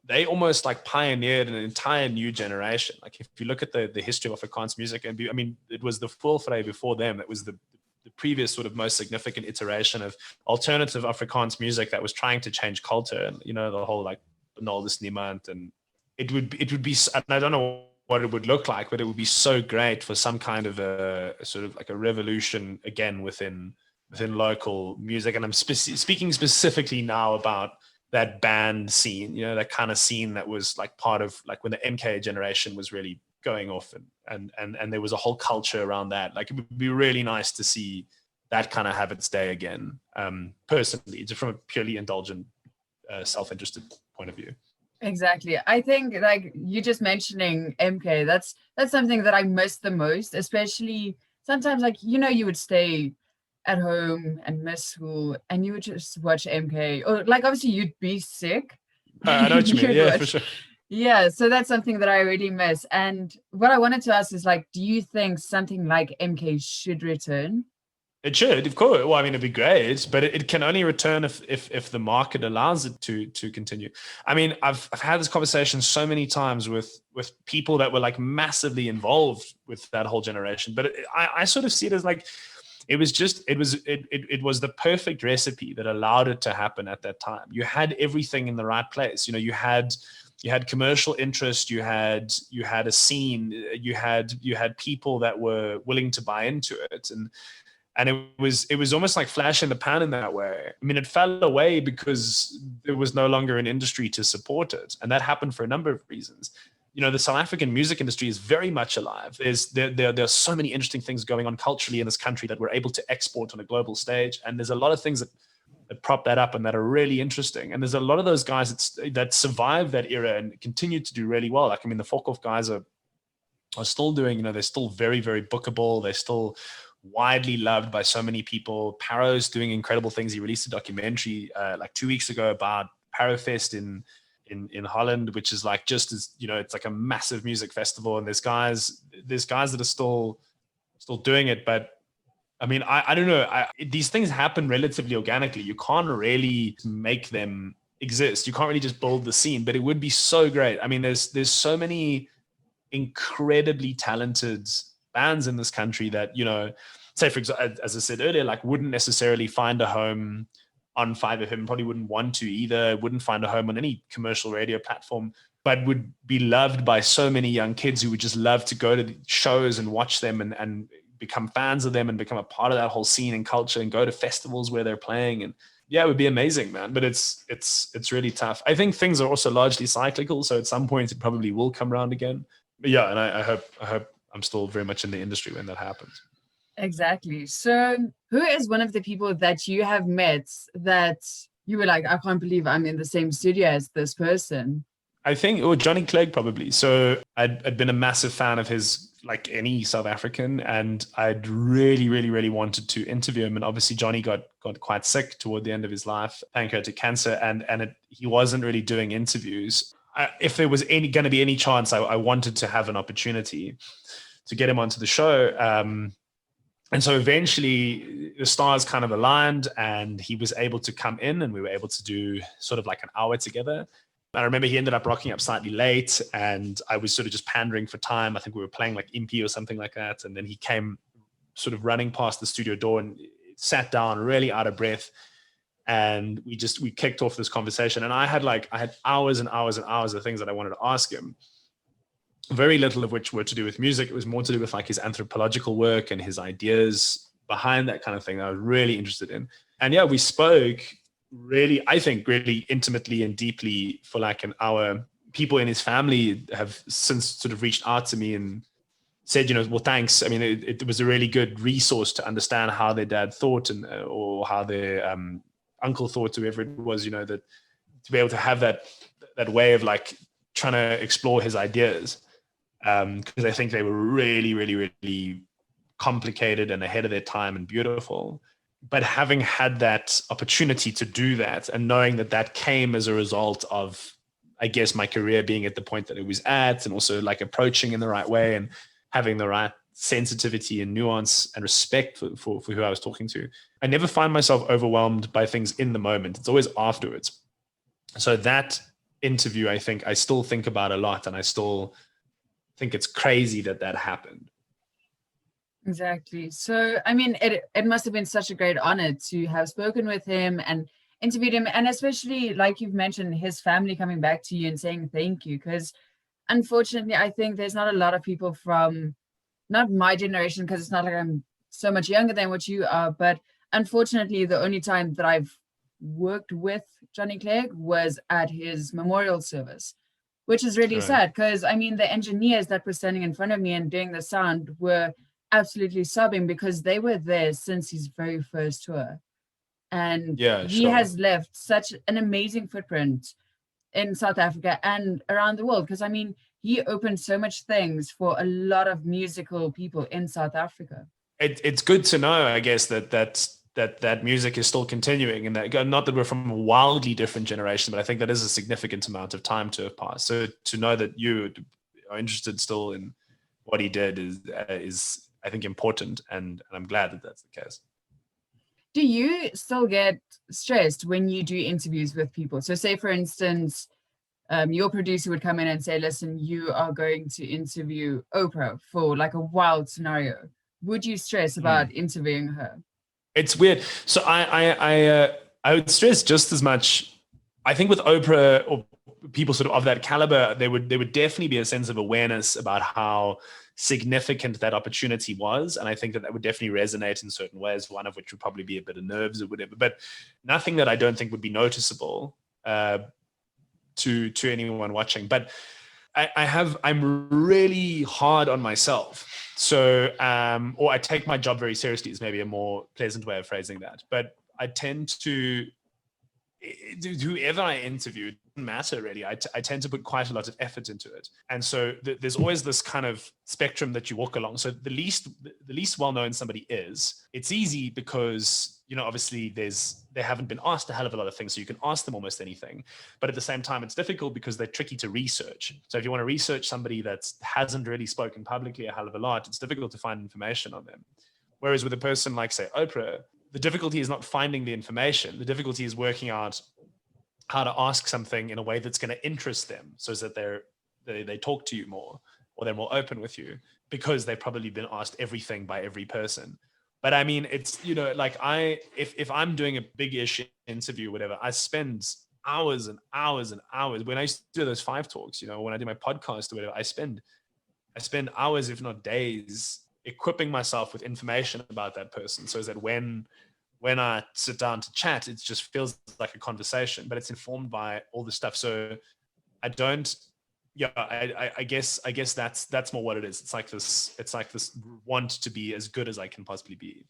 they almost like pioneered an entire new generation. Like if you look at the history of Afrikaans music, and I mean, it was the Voorvrye before them. It was the previous sort of most significant iteration of alternative Afrikaans music that was trying to change culture, and the whole like Benaldus Niemand, and it would be, and I don't know what it would look like, but it would be so great for some kind of a sort of like a revolution again within local music. And I'm speaking specifically now about that band scene, that kind of scene that was like part of like when the MK generation was really going off, and there was a whole culture around that. Like it would be really nice to see that kind of have its day again. Personally, just from a purely indulgent, self-interested point of view. Exactly. I think like you just mentioning MK, that's something that I miss the most, especially sometimes like, you would stay at home and miss school and you would just watch MK, or like obviously you'd be sick. I know what you mean. Yeah, for sure. Yeah, so that's something that I really miss. And what I wanted to ask is like, do you think something like MK should return? It should, of course. Well, I mean, it'd be great, but it can only return if the market allows it to continue. I mean, I've had this conversation so many times with people that were like massively involved with that whole generation, but I sort of see it as like it was the perfect recipe that allowed it to happen at that time. You had everything in the right place. You had commercial interest, you had a scene, you had people that were willing to buy into it, and it was almost like flash in the pan in that way. I mean, it fell away because there was no longer an industry to support it, and that happened for a number of reasons. The South African music industry is very much alive. There are so many interesting things going on culturally in this country that we're able to export on a global stage, and there's a lot of things that prop that up and that are really interesting. And there's a lot of those guys that survived that era and continue to do really well. Like, I mean, the Fokhoff guys are still doing, they're still very, very bookable. They're still widely loved by so many people. Paro's doing incredible things. He released a documentary like 2 weeks ago about Parofest in Holland, which is like just as, it's like a massive music festival. And there's guys that are still doing it, but I mean, I don't know. These things happen relatively organically. You can't really make them exist. You can't really just build the scene, but it would be so great. I mean, there's so many incredibly talented bands in this country that, say, for example, as I said earlier, like wouldn't necessarily find a home on 5FM, probably wouldn't want to either, wouldn't find a home on any commercial radio platform, but would be loved by so many young kids who would just love to go to the shows and watch them and become fans of them and become a part of that whole scene and culture and go to festivals where they're playing. And yeah, it would be amazing, man. But it's really tough. I think things are also largely cyclical. So at some point it probably will come around again. But yeah, and I hope I'm still very much in the industry when that happens. Exactly. So who is one of the people that you have met that you were like, I can't believe I'm in the same studio as this person? I think, Johnny Clegg probably. So I'd been a massive fan of his, like any South African, and I'd really, really, really wanted to interview him. And obviously Johnny got quite sick toward the end of his life, pancreatic cancer, and he wasn't really doing interviews. If there was going to be any chance, I wanted to have an opportunity to get him onto the show. And so eventually the stars kind of aligned and he was able to come in and we were able to do sort of like an hour together. I remember he ended up rocking up slightly late and I was sort of just pandering for time. I think we were playing like Impy or something like that. And then he came sort of running past the studio door and sat down really out of breath. And we kicked off this conversation. And I had hours and hours and hours of things that I wanted to ask him. Very little of which were to do with music. It was more to do with like his anthropological work and his ideas behind that kind of thing that I was really interested in. And yeah, we spoke really, I think, really intimately and deeply for like an hour. People in his family have since sort of reached out to me and said, well, thanks. I mean, it was a really good resource to understand how their dad thought and or how their uncle thought, whoever it was, that to be able to have that way of like trying to explore his ideas, because I think they were really, really, really complicated and ahead of their time and beautiful. But having had that opportunity to do that and knowing that came as a result of, I guess, my career being at the point that it was at, and also like approaching in the right way and having the right sensitivity and nuance and respect for who I was talking to. I never find myself overwhelmed by things in the moment. It's always afterwards. So that interview, I think I still think about a lot, and I still think it's crazy that happened. Exactly. So, I mean, it must have been such a great honor to have spoken with him and interviewed him. And especially, like you've mentioned, his family coming back to you and saying thank you. Because unfortunately, I think there's not a lot of people from, not my generation, because it's not like I'm so much younger than what you are, but unfortunately, the only time that I've worked with Johnny Clegg was at his memorial service, which is really sad, because I mean, the engineers that were standing in front of me and doing the sound were absolutely sobbing because they were there since his very first tour. And he has left such an amazing footprint in South Africa and around the world, because I mean, he opened so much things for a lot of musical people in South Africa. It's good to know, I guess, that music is still continuing, and that, not that we're from a wildly different generation, but I think that is a significant amount of time to have passed. So to know that you are interested still in what he did is I think important, and I'm glad that that's the case. Do you still get stressed when you do interviews with people? So say, for instance, your producer would come in and say, listen, you are going to interview Oprah for like a wild scenario. Would you stress about interviewing her? It's weird. So I would stress just as much. I think with Oprah or people sort of that caliber, there would definitely be a sense of awareness about how significant that opportunity was, and I think that would definitely resonate in certain ways. One of which would probably be a bit of nerves or whatever, but nothing that I don't think would be noticeable to anyone watching. But I'm really hard on myself. So, or I take my job very seriously is maybe a more pleasant way of phrasing that. But I tend to, whoever I interview, it doesn't matter really. I tend to put quite a lot of effort into it. And so there's always this kind of spectrum that you walk along. So the least well-known somebody is, it's easy because, obviously they haven't been asked a hell of a lot of things. So you can ask them almost anything. But at the same time, it's difficult because they're tricky to research. So if you want to research somebody that hasn't really spoken publicly a hell of a lot, it's difficult to find information on them. Whereas with a person like, say, Oprah, the difficulty is not finding the information. The difficulty is working out how to ask something in a way that's going to interest them, so that they talk to you more, or they're more open with you, because they've probably been asked everything by every person. But I mean, it's, like if I'm doing a big-ish interview, whatever, I spend hours and hours and hours. When I used to do those 5 talks, when I do my podcast or whatever, I spend hours, if not days, equipping myself with information about that person, so that when I sit down to chat, it just feels like a conversation, but it's informed by all the stuff. So I don't, I guess that's more what it is. It's like this want to be as good as I can possibly be.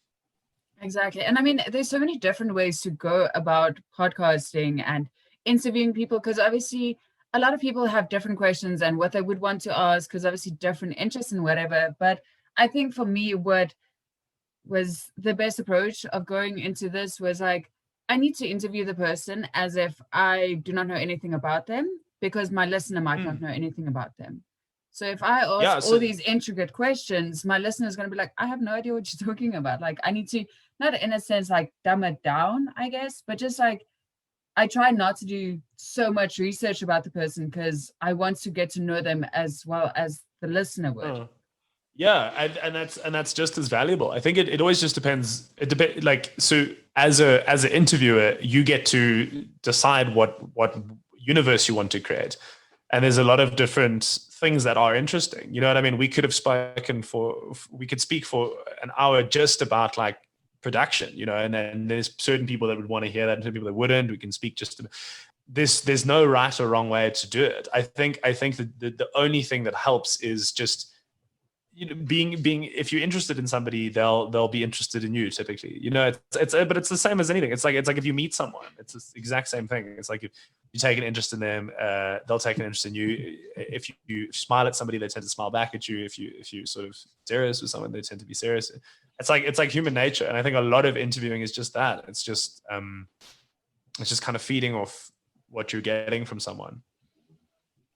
Exactly. And I mean, there's so many different ways to go about podcasting and interviewing people, because obviously a lot of people have different questions and what they would want to ask, because obviously different interests and whatever. But I think for me, what was the best approach of going into this was like, I need to interview the person as if I do not know anything about them, because my listener might not know anything about them. So if I ask all these intricate questions, my listener is going to be like, I have no idea what you're talking about. Like, I need to, not in a sense like dumb it down, I guess, but just like, I try not to do so much research about the person, because I want to get to know them as well as the listener would. Yeah, and that's just as valuable. I think it always just depends. It depends. Like, so as an interviewer, you get to decide what universe you want to create. And there's a lot of different things that are interesting. You know what I mean? We could speak for an hour just about like production, you know, and then there's certain people that would want to hear that and certain people that wouldn't. We can speak just to there's no right or wrong way to do it. I think that the only thing that helps is just, you know, being if you're interested in somebody, they'll be interested in you typically. You know, but it's the same as anything. It's like if you meet someone, it's the exact same thing. It's like if you take an interest in them, they'll take an interest in you. If you smile at somebody, they tend to smile back at you. If you sort of serious with someone, they tend to be serious. It's like human nature, and I think a lot of interviewing is just that. It's just kind of feeding off what you're getting from someone.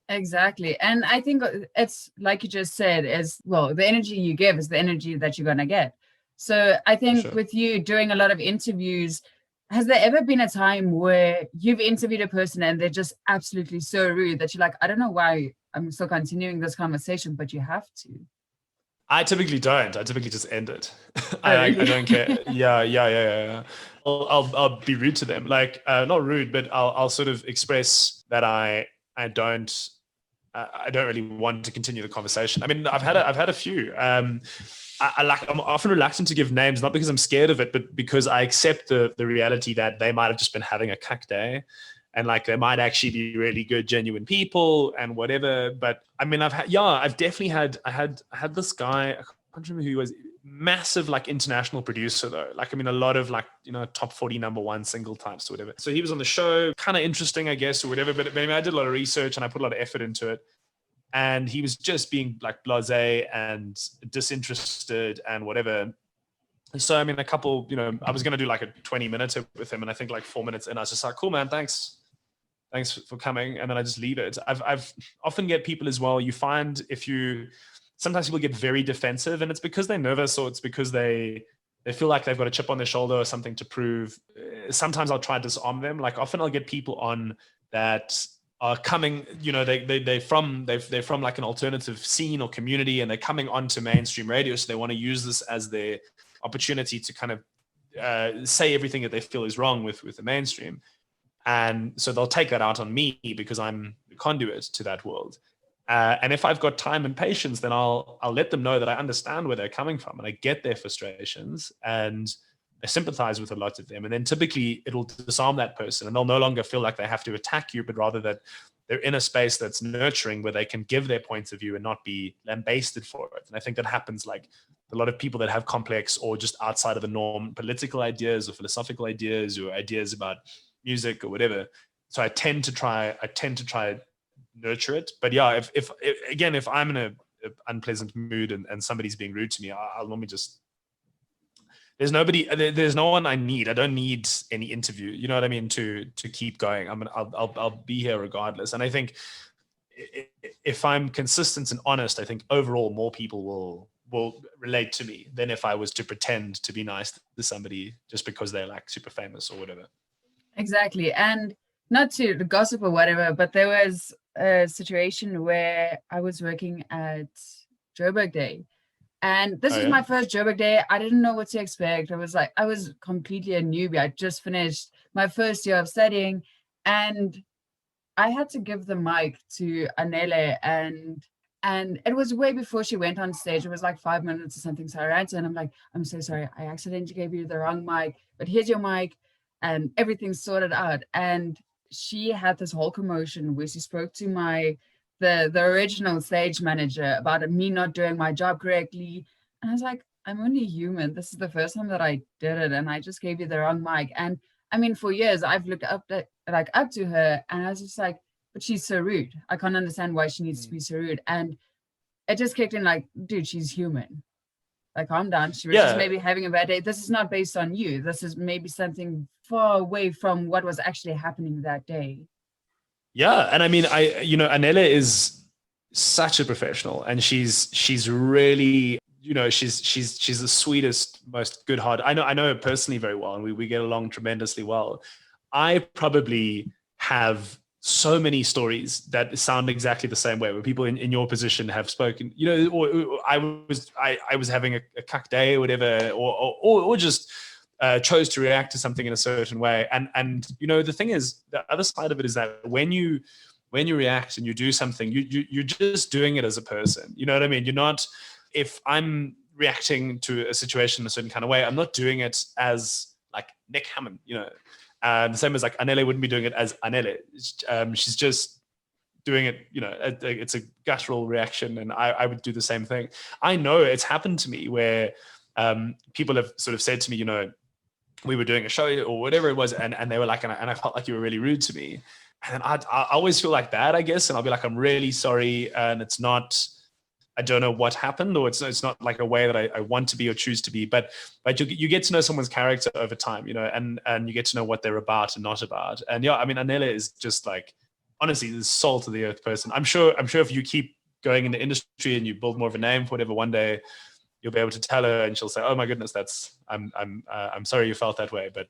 Exactly. And I think it's like you just said, is well, the energy you give is the energy that you're going to get. So I think Sure. with you doing a lot of interviews, has there ever been a time where you've interviewed a person and they're just absolutely so rude that you're like, I don't know why I'm still continuing this conversation, but you have to? I typically don't. I typically just end it. Oh, I really? don't care. Yeah. I'll be rude to them. Like not rude, but I'll sort of express that I don't really want to continue the conversation. I mean, I've had a few. I'm often reluctant to give names, not because I'm scared of it, but because I accept the reality that they might have just been having a cuck day, and like they might actually be really good, genuine people and whatever. But I mean, I've definitely had this guy. I can't remember who he was. Massive like international producer though. Like I mean, a lot of like, you know, top 40 #1 single types or whatever. So he was on the show, kind of interesting, I guess, or whatever. But I mean, I did a lot of research and I put a lot of effort into it. And he was just being like blasé and disinterested and whatever. So I mean, I was going to do like a 20-minute with him, and I think like 4 minutes in, I was just like, cool, man, thanks for coming, and then I just leave it. I've often get people as well. You find sometimes people get very defensive, and it's because they're nervous, or it's because they feel like they've got a chip on their shoulder or something to prove. Sometimes I'll try to disarm them. Like often I'll get people on that are coming, you know, they're from like an alternative scene or community, and they're coming onto mainstream radio, so they want to use this as their opportunity to kind of say everything that they feel is wrong with the mainstream. And so they'll take that out on me because I'm the conduit to that world. And if I've got time and patience, then I'll let them know that I understand where they're coming from and I get their frustrations and I sympathize with a lot of them. And then typically it'll disarm that person, and they'll no longer feel like they have to attack you, but rather that they're in a space that's nurturing where they can give their points of view and not be lambasted for it. And I think that happens like a lot of people that have complex or just outside of the norm political ideas or philosophical ideas or ideas about music or whatever. So I tend to try nurture it. But yeah, if I'm in a unpleasant mood and somebody's being rude to me, I'll normally just, there's no one I need. I don't need any interview, you know what I mean, to keep going. I'll be here regardless. And I think if I'm consistent and honest, I think overall more people will relate to me than if I was to pretend to be nice to somebody just because they're like super famous or whatever. Exactly. And not to gossip or whatever, but there was a situation where I was working at Joburg Day. And this was my first Joburg Day. I didn't know what to expect. I was completely a newbie. I just finished my first year of studying, and I had to give the mic to Anele, and it was way before she went on stage. It was like 5 minutes or something. So I ran to her and I'm like, I'm so sorry. I accidentally gave you the wrong mic, but here's your mic, and everything's sorted out. And she had this whole commotion where she spoke to the original stage manager about me not doing my job correctly. And I was like, I'm only human. This is the first time that I did it, and I just gave you the wrong mic. And I mean, for years I've looked up to her, and I was just like, but she's so rude. I can't understand why she needs to be so rude. And it just kicked in like, dude, she's human. Like, calm down. She was just maybe having a bad day. This is not based on you. This is maybe something far away from what was actually happening that day. Yeah. And I mean, Anela is such a professional, and she's really, you know, she's the sweetest, most good heart. I know her personally very well, and we get along tremendously well. I probably have so many stories that sound exactly the same way, where people in your position have spoken, you know, or I was having a cuck day or whatever, or just chose to react to something in a certain way. And you know, the thing is, the other side of it is that when you when you react and you do something, you're just doing it as a person. You know what I mean? You're not, if I'm reacting to a situation in a certain kind of way, I'm not doing it as like Nick Hamman, the same as like Anele wouldn't be doing it as Anele. She's just doing it, it's a guttural reaction, and I would do the same thing. I know it's happened to me where people have sort of said to me, we were doing a show or whatever it was, and they were like, and I felt like you were really rude to me. And I always feel like bad, I guess. And I'll be like, I'm really sorry. And it's not, I don't know what happened, or it's not like a way that I want to be or choose to be. But you get to know someone's character over time, and you get to know what they're about and not about. And yeah, I mean, Anele is just like, honestly, the salt of the earth person. I'm sure if you keep going in the industry and you build more of a name for whatever, one day you'll be able to tell her and she'll say, oh my goodness, I'm sorry you felt that way, but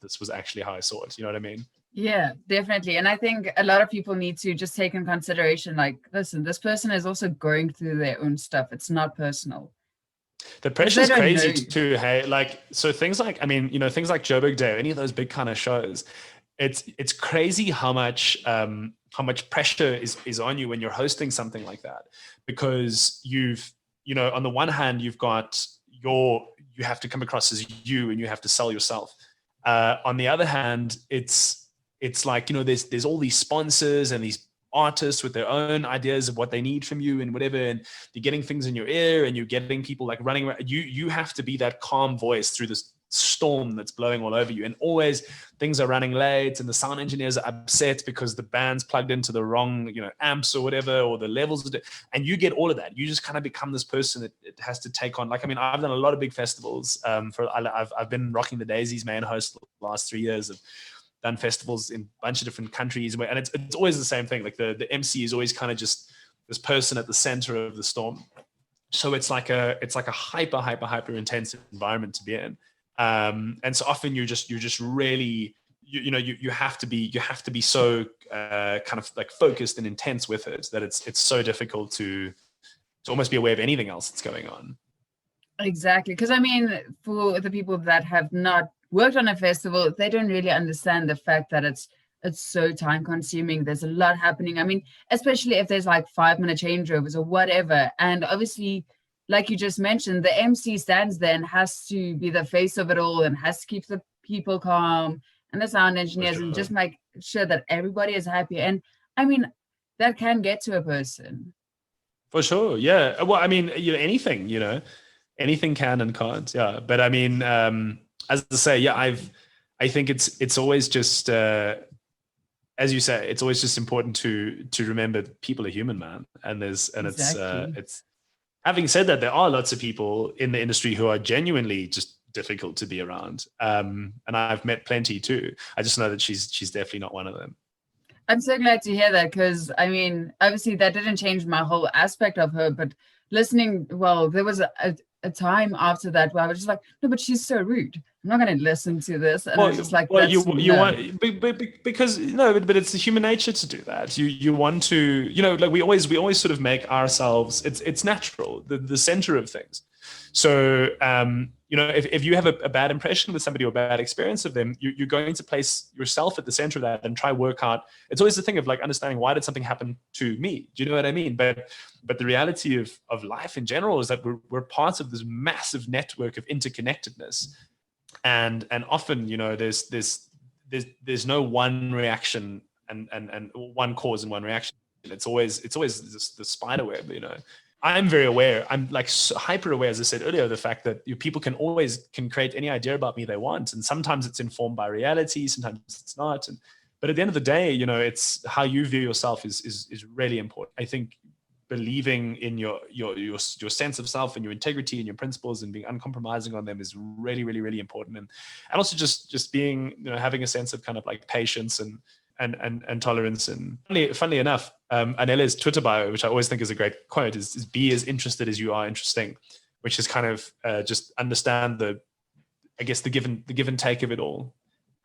this was actually how I saw it. You know what I mean? Yeah, definitely. And I think a lot of people need to just take in consideration, like, listen, this person is also going through their own stuff. It's not personal. The pressure is crazy too. Hey, like, so things like, I mean, things like Joburg Day, any of those big kind of shows, it's crazy how much pressure is on you when you're hosting something like that, because on the one hand, you've got you have to come across as you, and you have to sell yourself. On the other hand, it's like, there's all these sponsors and these artists with their own ideas of what they need from you and whatever, and you're getting things in your ear and you're getting people like running around. You have to be that calm voice through this storm that's blowing all over you, and always things are running late and the sound engineers are upset because the band's plugged into the wrong amps or whatever, or the levels, and you get all of that. You just kind of become this person that it has to take on. Like, I mean, I've done a lot of big festivals. I've been rocking the Daisies main host the last 3 years. I've done festivals in a bunch of different countries, and it's always the same thing. Like the MC is always kind of just this person at the center of the storm. So it's like a hyper intense environment to be in. And so often you're just really, you have to be so kind of like focused and intense with it that it's so difficult to almost be aware of anything else that's going on. Exactly. Because I mean, for the people that have not worked on a festival, they don't really understand the fact that it's so time consuming. There's a lot happening. I mean, especially if there's like 5-minute changeovers or whatever. And obviously, like you just mentioned, the MC stands there and has to be the face of it all and has to keep the people calm, and the sound engineers, and just make sure that everybody is happy. And I mean, that can get to a person. For sure. Yeah. Well, I mean, anything, anything can and can't. Yeah. But I mean, as I say, yeah, I think it's always just, as you say, it's always just important to remember people are human, man. And Exactly. it's, having said that, there are lots of people in the industry who are genuinely just difficult to be around. And I've met plenty too. I just know that she's definitely not one of them. I'm so glad to hear that, because I mean, obviously that didn't change my whole aspect of her, but listening, well, there was a time after that where I was just like, no, but she's so rude. I'm not going to listen to this. And I was just like, you want, because but it's human nature to do that. You want to, like we always sort of make ourselves, it's natural, the center of things. So, if you have a bad impression with somebody or a bad experience of them, you're going to place yourself at the center of that and try work out. It's always the thing of like understanding, why did something happen to me? Do you know what I mean? But the reality of life in general is that we're parts of this massive network of interconnectedness. And often, there's no one reaction and one cause and one reaction. It's always the spider web, I'm very aware. I'm like so hyper aware, as I said earlier, the fact that people can create any idea about me they want. And sometimes it's informed by reality, sometimes it's not. But at the end of the day, it's how you view yourself is really important. I think believing in your sense of self and your integrity and your principles and being uncompromising on them is really, really, really important. And also just being, having a sense of kind of like patience and tolerance. And funnily enough, Anele's Twitter bio, which I always think is a great quote, is be as interested as you are interesting, which is kind of just understand the give and take of it all,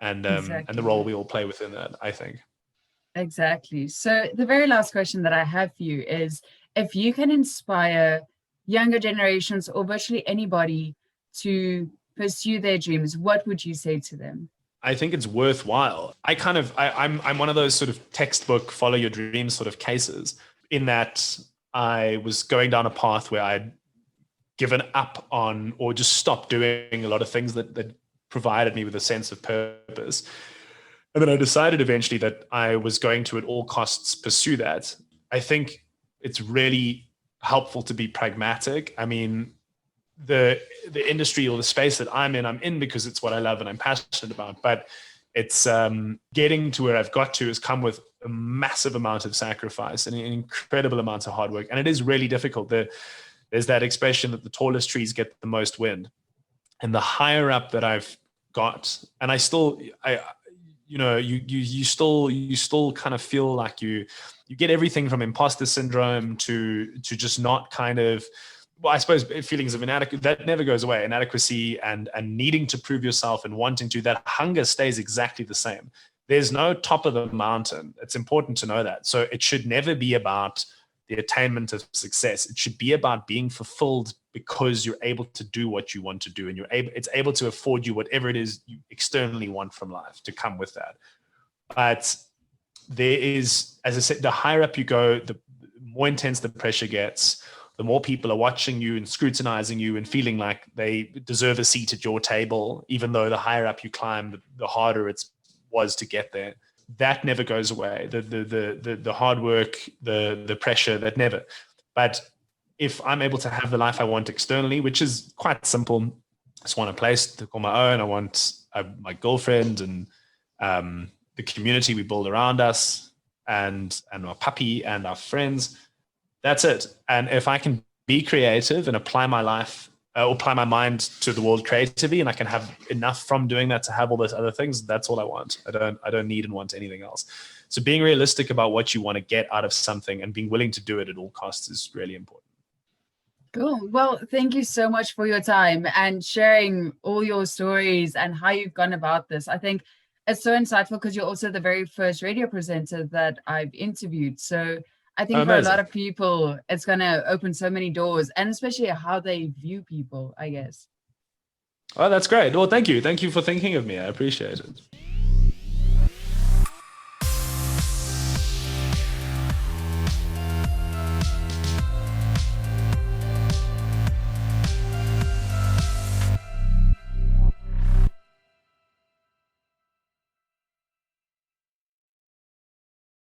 and Exactly. and the role we all play within that, I think. Exactly. So the very last question that I have for you is, if you can inspire younger generations or virtually anybody to pursue their dreams, what would you say to them? I think it's worthwhile. I'm one of those sort of textbook follow your dreams sort of cases, in that I was going down a path where I'd given up on or just stopped doing a lot of things that provided me with a sense of purpose. And then I decided eventually that I was going to, at all costs, pursue that. I think it's really helpful to be pragmatic. I mean, the industry or the space that I'm in because it's what I love and I'm passionate about. But it's getting to where I've got to has come with a massive amount of sacrifice and an incredible amount of hard work. And it is really difficult. There's that expression that the tallest trees get the most wind. And the higher up that I've got, and you still kind of feel like you get everything from imposter syndrome to just not kind of, well, I suppose feelings of inadequacy, that never goes away. Inadequacy and needing to prove yourself and wanting to, that hunger stays exactly the same. There's no top of the mountain. It's important to know that. So it should never be about the attainment of success. It should be about being fulfilled because you're able to do what you want to do, and it's able to afford you whatever it is you externally want from life to come with that. But there is, as I said, the higher up you go, the more intense the pressure gets, the more people are watching you and scrutinizing you and feeling like they deserve a seat at your table, even though the higher up you climb, the harder it was to get there. That never goes away. The hard work, the pressure, that never. But if I'm able to have the life I want externally, which is quite simple, I just want a place to call my own. I want my girlfriend and the community we build around us, and our puppy and our friends. That's it. And if I can be creative and apply my life, apply my mind to the world creatively, and I can have enough from doing that to have all those other things, that's all I want. I don't need and want anything else. So being realistic about what you want to get out of something and being willing to do it at all costs is really important. Cool. Well, thank you so much for your time and sharing all your stories and how you've gone about this. I think it's so insightful because you're also the very first radio presenter that I've interviewed. So I think for a lot of people, it's going to open so many doors, and especially how they view people, I guess. Oh, that's great. Well, thank you. Thank you for thinking of me. I appreciate it.